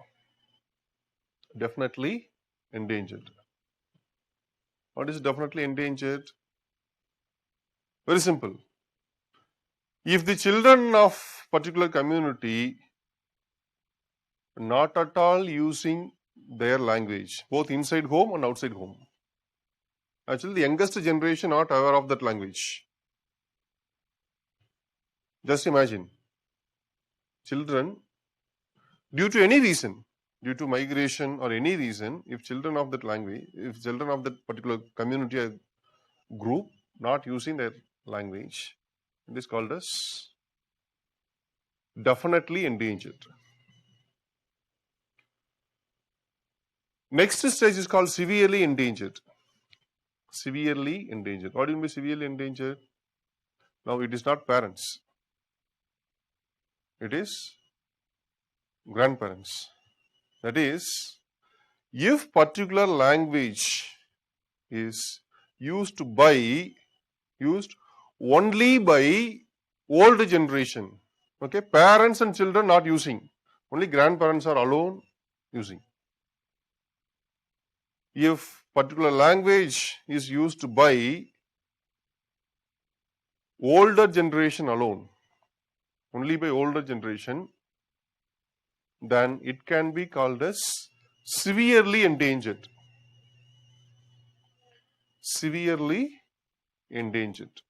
[SPEAKER 1] Definitely endangered. What is definitely endangered? Very simple. If the children of particular community not at all using their language, both inside home and outside home. Actually, the youngest generation not aware of that language. Just imagine, children, due to any reason, due to migration or any reason, if children of that language, if children of that particular community or group not using their language, it is called as definitely endangered. Next stage is called severely endangered. Severely endangered. What do you mean by severely endangered? Now it is not parents. It is grandparents. That is, if particular language is used only by older generation, okay, parents and children not using, only grandparents are alone using. If particular language is used by older generation alone, only by older generation, then it can be called as severely endangered. Severely endangered.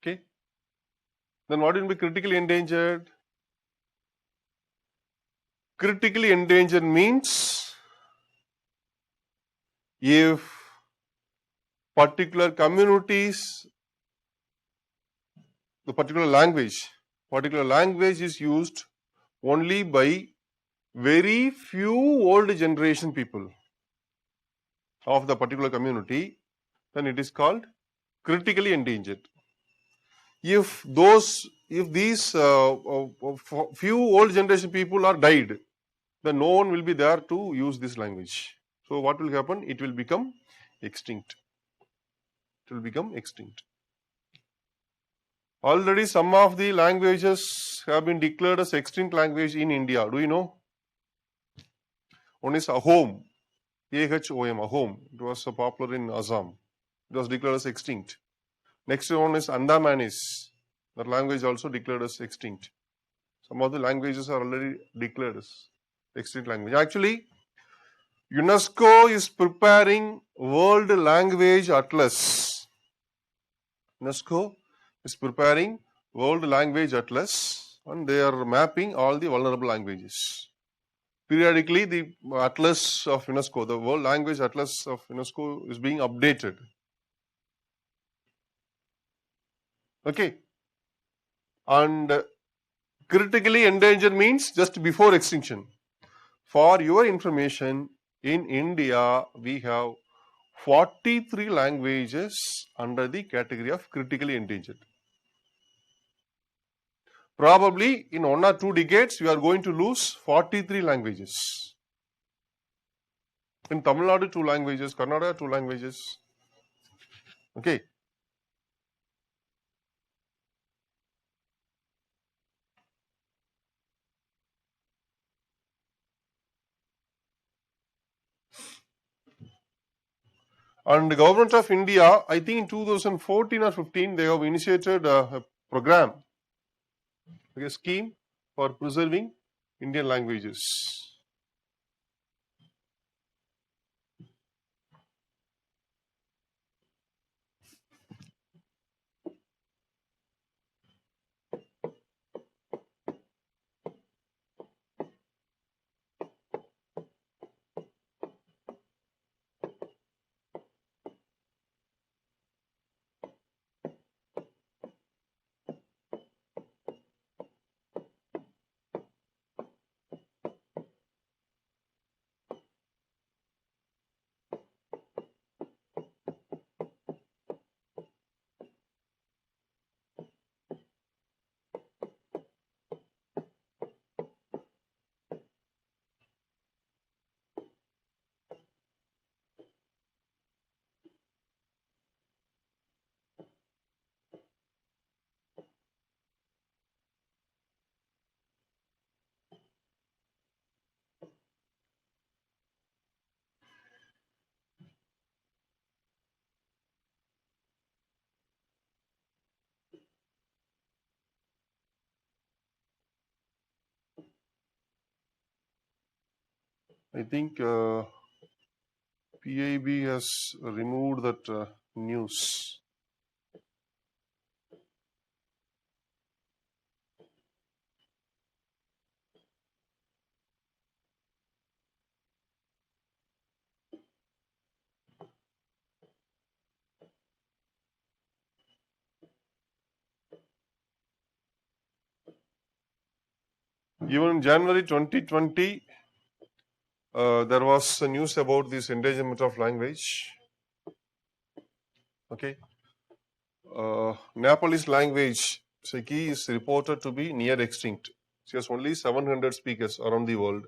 [SPEAKER 1] Okay. Then what will be critically endangered? Critically endangered means if particular communities, the particular language is used only by very few old generation people of the particular community, then it is called critically endangered. If these few old generation people are died, then no one will be there to use this language. So what will happen? It will become extinct. It will become extinct. Already some of the languages have been declared as extinct language in India. Do you know? One is Ahom, A-H-O-M, Ahom. It was popular in Assam. It was declared as extinct. Next one is Andamanis. That language also declared as extinct. Some of the languages are already declared as extinct language. Actually, UNESCO is preparing World Language Atlas. UNESCO is preparing World Language Atlas and they are mapping all the vulnerable languages. Periodically, the Atlas of UNESCO, the World Language Atlas of UNESCO is being updated. Okay. And critically endangered means just before extinction. For your information, in India, we have 43 languages under the category of critically endangered. Probably in 1 or 2 decades, we are going to lose 43 languages. In Tamil Nadu, 2 languages, Karnataka, 2 languages. Okay. And the government of India, I think in 2014 or 15, they have initiated a program, a scheme for preserving Indian languages. I think PIB has removed that news. Even in January 2020, there was news about this endangerment of language. Okay. Nepalese language, Seki, is reported to be near extinct. She has only 700 speakers around the world.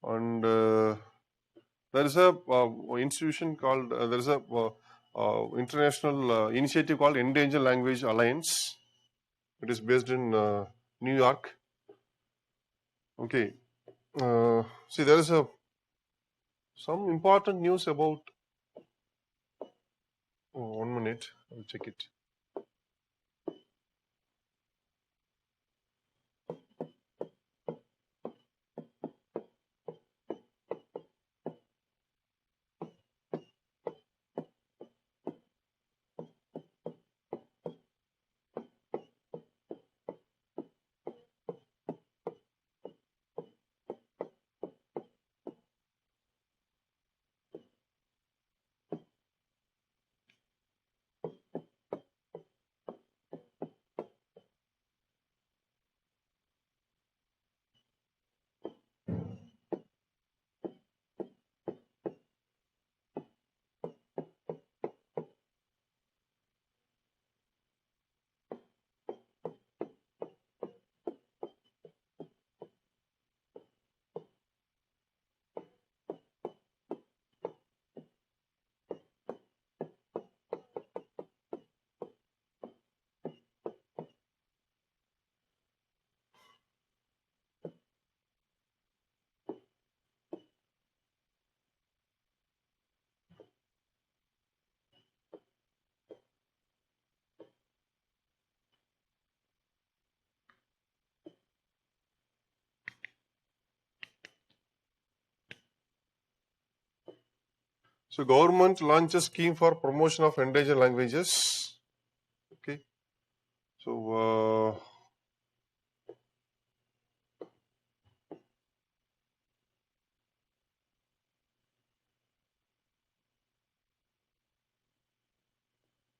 [SPEAKER 1] And there is a institution called, there is a international initiative called Endangered Language Alliance. It is based in New York. Okay. See, there is some important news about. Oh, 1 minute, I'll check it. So government launches scheme for promotion of endangered languages. Okay. So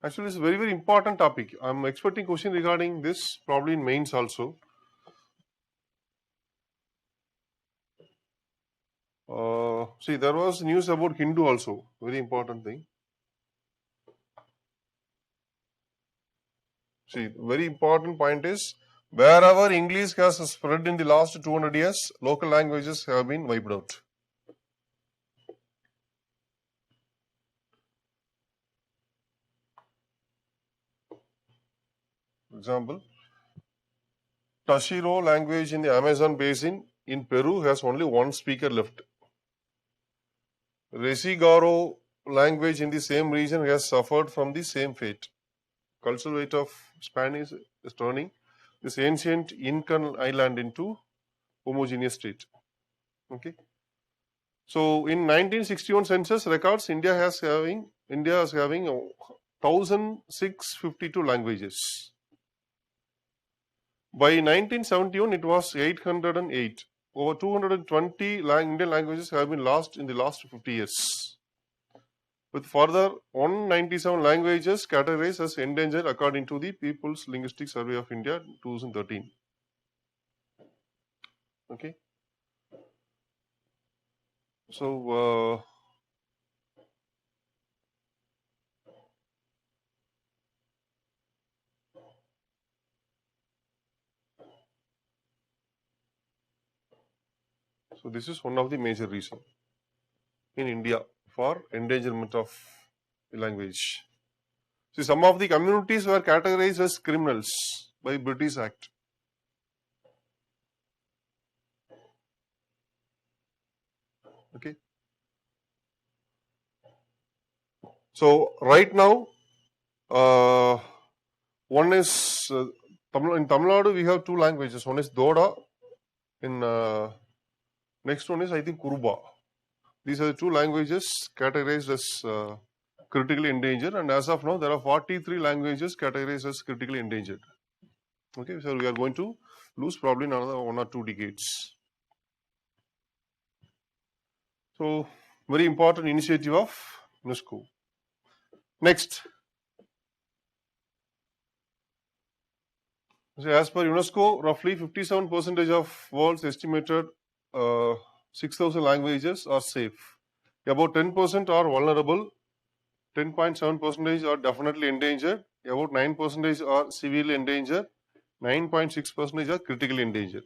[SPEAKER 1] actually it's a very important topic. I'm expecting question regarding this probably in mains also. See, there was news about Hindu also, very important thing. See, very important point is wherever English has spread in the last 200 years, local languages have been wiped out. For example, Tashiro language in the Amazon basin in Peru has only one speaker left. Resigaro language in the same region has suffered from the same fate. Cultural weight of Spanish is turning this ancient Incan island into homogeneous state. Okay. So in 1961 census records, India is having 1,652 languages. By 1971, it was 808. Over 220 Indian languages have been lost in the last 50 years. With further 197 languages categorized as endangered according to the People's Linguistic Survey of India 2013. Okay. So so this is one of the major reasons in India for endangerment of language. See, some of the communities were categorized as criminals by British Act. Okay. So right now, one is in Tamil Nadu we have two languages. One is Doda. In next one is I think Kuruba. These are the two languages categorized as critically endangered, and as of now there are 43 languages categorized as critically endangered. Okay, so we are going to lose probably in another 1 or 2 decades. So very important initiative of UNESCO. Next, so as per UNESCO, roughly 57% of world's estimated 6,000 languages are safe. About 10% are vulnerable. 10.7% are definitely endangered. About 9% are severely endangered. 9.6% are critically endangered.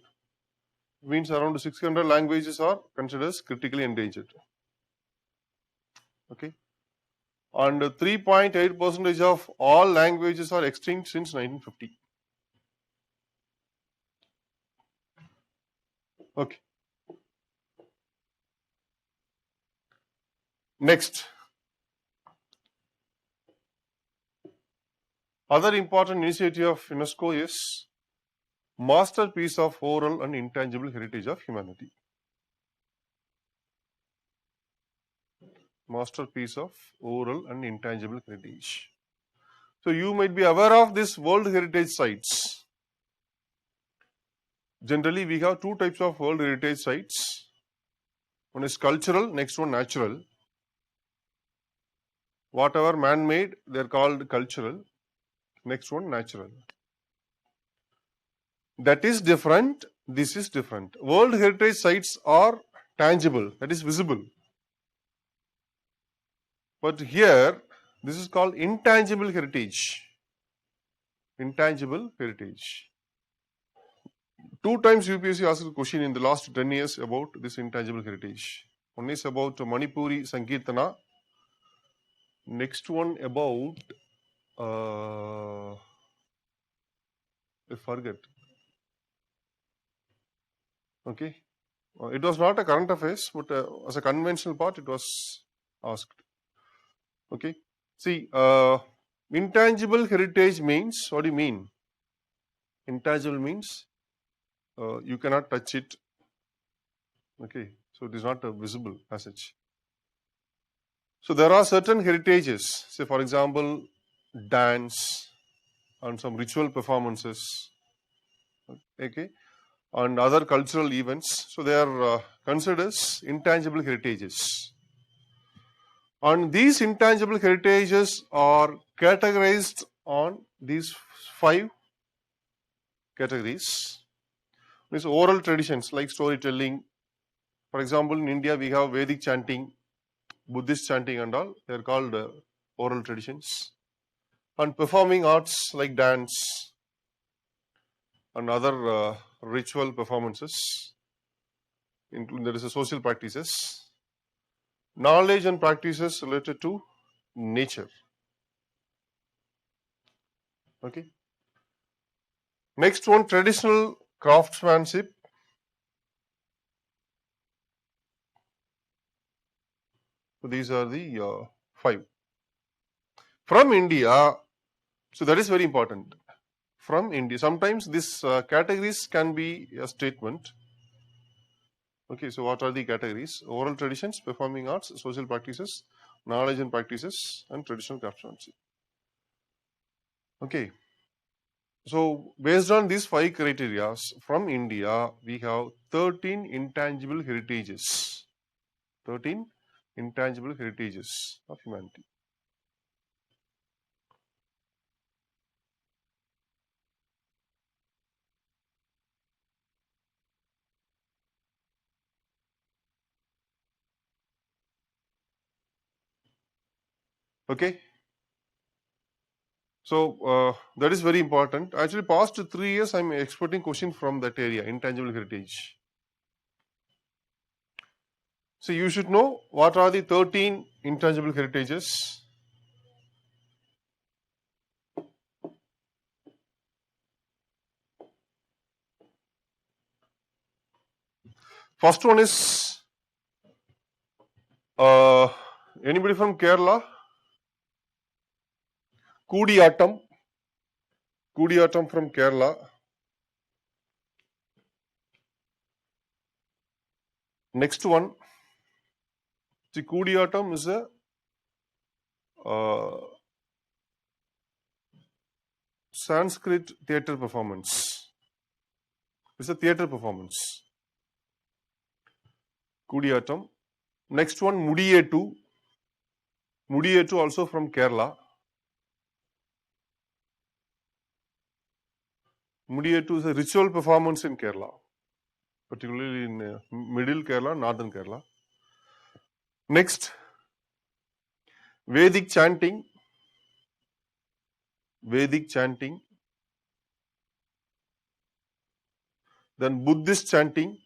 [SPEAKER 1] It means around 600 languages are considered as critically endangered. Okay. And 3.8% of all languages are extinct since 1950. Okay. Next. Other important initiative of UNESCO is masterpiece of oral and intangible heritage of humanity. Masterpiece of oral and intangible heritage. So you might be aware of this World Heritage Sites. Generally, we have two types of World Heritage Sites. One is cultural, next one natural. Whatever man-made, they are called cultural. Next one natural. That is different. This is different. World Heritage Sites are tangible, that is visible. But here, this is called intangible heritage. Intangible heritage. 2 times UPSC asked a question in the last 10 years about this intangible heritage. One is about Manipuri Sankirtana. Next one about, I forget. Okay. It was not a current affairs, but as a conventional part, it was asked. Okay. See, intangible heritage means, what do you mean? Intangible means you cannot touch it. Okay. So it is not visible as such. So there are certain heritages, say for example, dance and some ritual performances, okay, and other cultural events. So they are considered as intangible heritages. And these intangible heritages are categorized on these 5 categories. These oral traditions like storytelling. For example, in India we have Vedic chanting, Buddhist chanting and all. They are called oral traditions. And performing arts like dance and other ritual performances. Including there is a social practices. Knowledge and practices related to nature. Okay. Next one, traditional craftsmanship. So these are the 5. From India, so that is very important. From India, sometimes these categories can be a statement. Okay, so what are the categories? Oral traditions, performing arts, social practices, knowledge and practices, and traditional craftsmanship. Okay, so based on these 5 criteria, from India, we have 13 intangible heritages. 13 intangible heritages of humanity. Okay, so that is very important. Actually, past 3 years, I am expecting question from that area, intangible heritage. So you should know what are the 13 intangible heritages. First one is anybody from Kerala? Kudiyattam. Kudiyattam from Kerala. Next one, the Kudiyattam is a Sanskrit theatre performance. It's a theatre performance. Kudiyattam. Next one, Mudiyettu. Mudiyettu also from Kerala. Mudiyettu is a ritual performance in Kerala, particularly in middle Kerala, northern Kerala. Next, Vedic chanting. Vedic chanting. Then Buddhist chanting.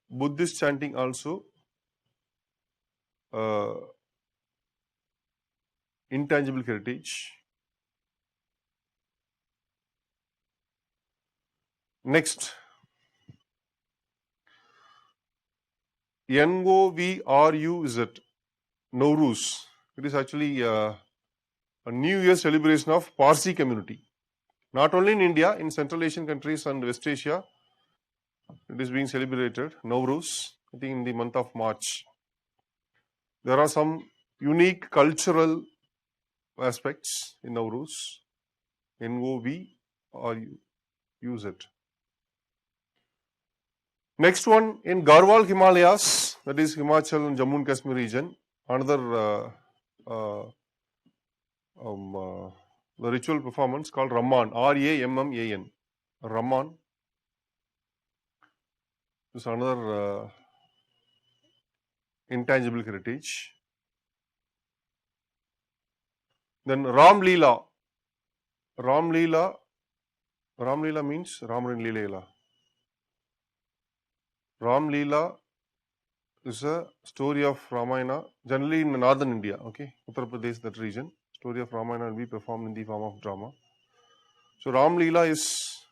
[SPEAKER 1] Buddhist chanting also intangible heritage. Next, Novruz, Nowruz. It is actually a New Year celebration of Parsi community. Not only in India, in Central Asian countries and West Asia, it is being celebrated, Nowruz, I think in the month of March. There are some unique cultural aspects in Nowruz. Novruz. Next one, in Garhwal Himalayas, that is Himachal and Jammu and Kashmir region, another the ritual performance called Ramman, R-A-M-M-A-N. Ramman is another intangible heritage. Then Ram Leela. Ram Leela means Ramaran Leela. Ram Leela is a story of Ramayana, generally in northern India, okay, Uttar Pradesh, that region. Story of Ramayana will be performed in the form of drama. So Ram Leela is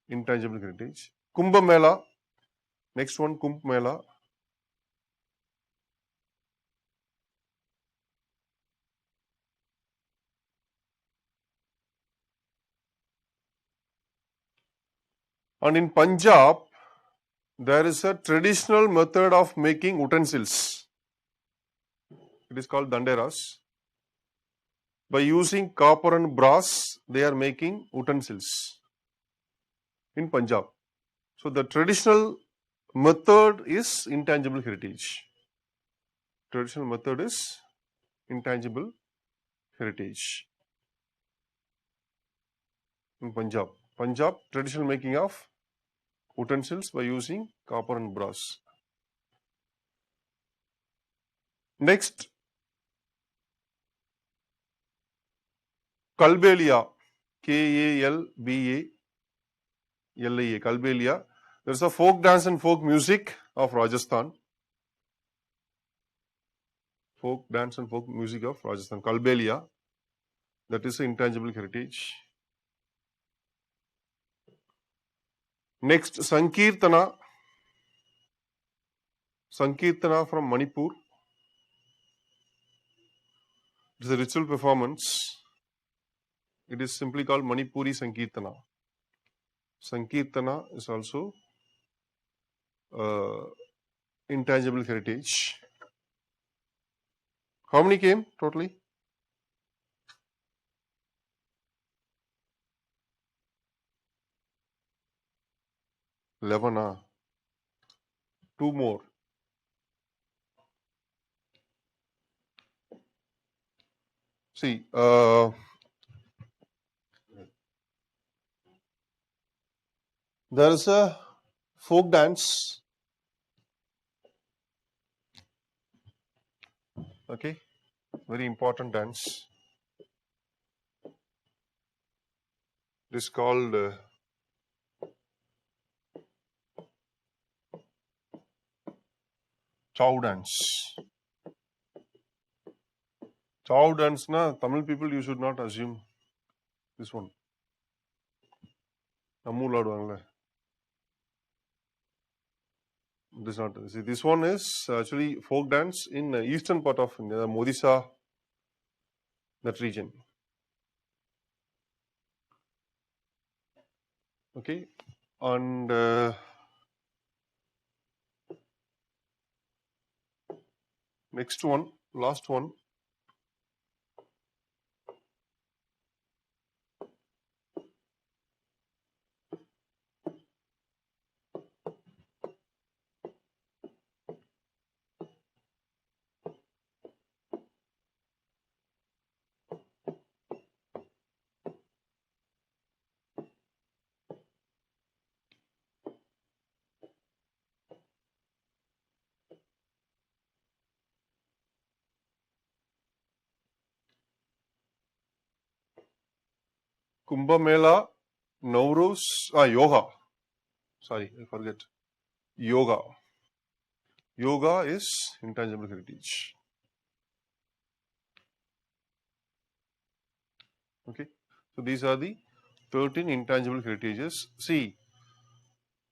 [SPEAKER 1] intangible heritage. Kumbh Mela, next one, Kumbh Mela. And in Punjab, there is a traditional method of making utensils. It is called Danderas. By using copper and brass, they are making utensils in Punjab. So the traditional method is intangible heritage. Traditional method is intangible heritage in Punjab. Punjab, traditional making of utensils by using copper and brass. Next, Kalbelia, Kalbalia, Kalbelia. There is a folk dance and folk music of Rajasthan. Folk dance and folk music of Rajasthan, Kalbelia. That is intangible heritage. Next, Sankirtana. Sankirtana from Manipur. It is a ritual performance. It is simply called Manipuri Sankirtana. Sankirtana is also intangible heritage. How many came totally? 11. 2 more. See, there is a folk dance. Okay, very important dance. It is called Chow dance. Chow dance, na Tamil people, you should not assume this one. Nammool aaduvangala. This not. See, this one is actually folk dance in eastern part of India, Odisha, that region. Okay, and next one, last one. Kumbh Mela, Nowruz, Yoga. Sorry, I forget. Yoga. Yoga is intangible heritage. Okay, so these are the 13 intangible heritages. See,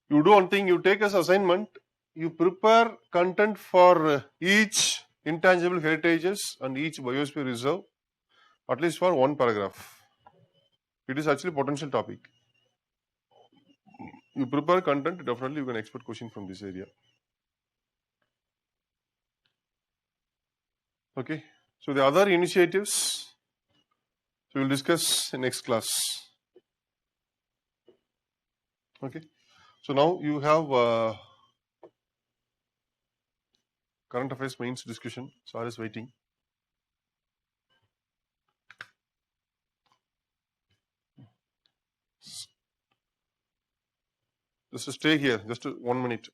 [SPEAKER 1] you do one thing, you take as assignment, you prepare content for each intangible heritages and each biosphere reserve, at least for one paragraph. It is actually potential topic. You prepare content, definitely you can expect question from this area. Okay, so the other initiatives we will discuss in next class. Okay, so now you have current affairs mains discussion. Sir is waiting. Just stay here, just 1 minute.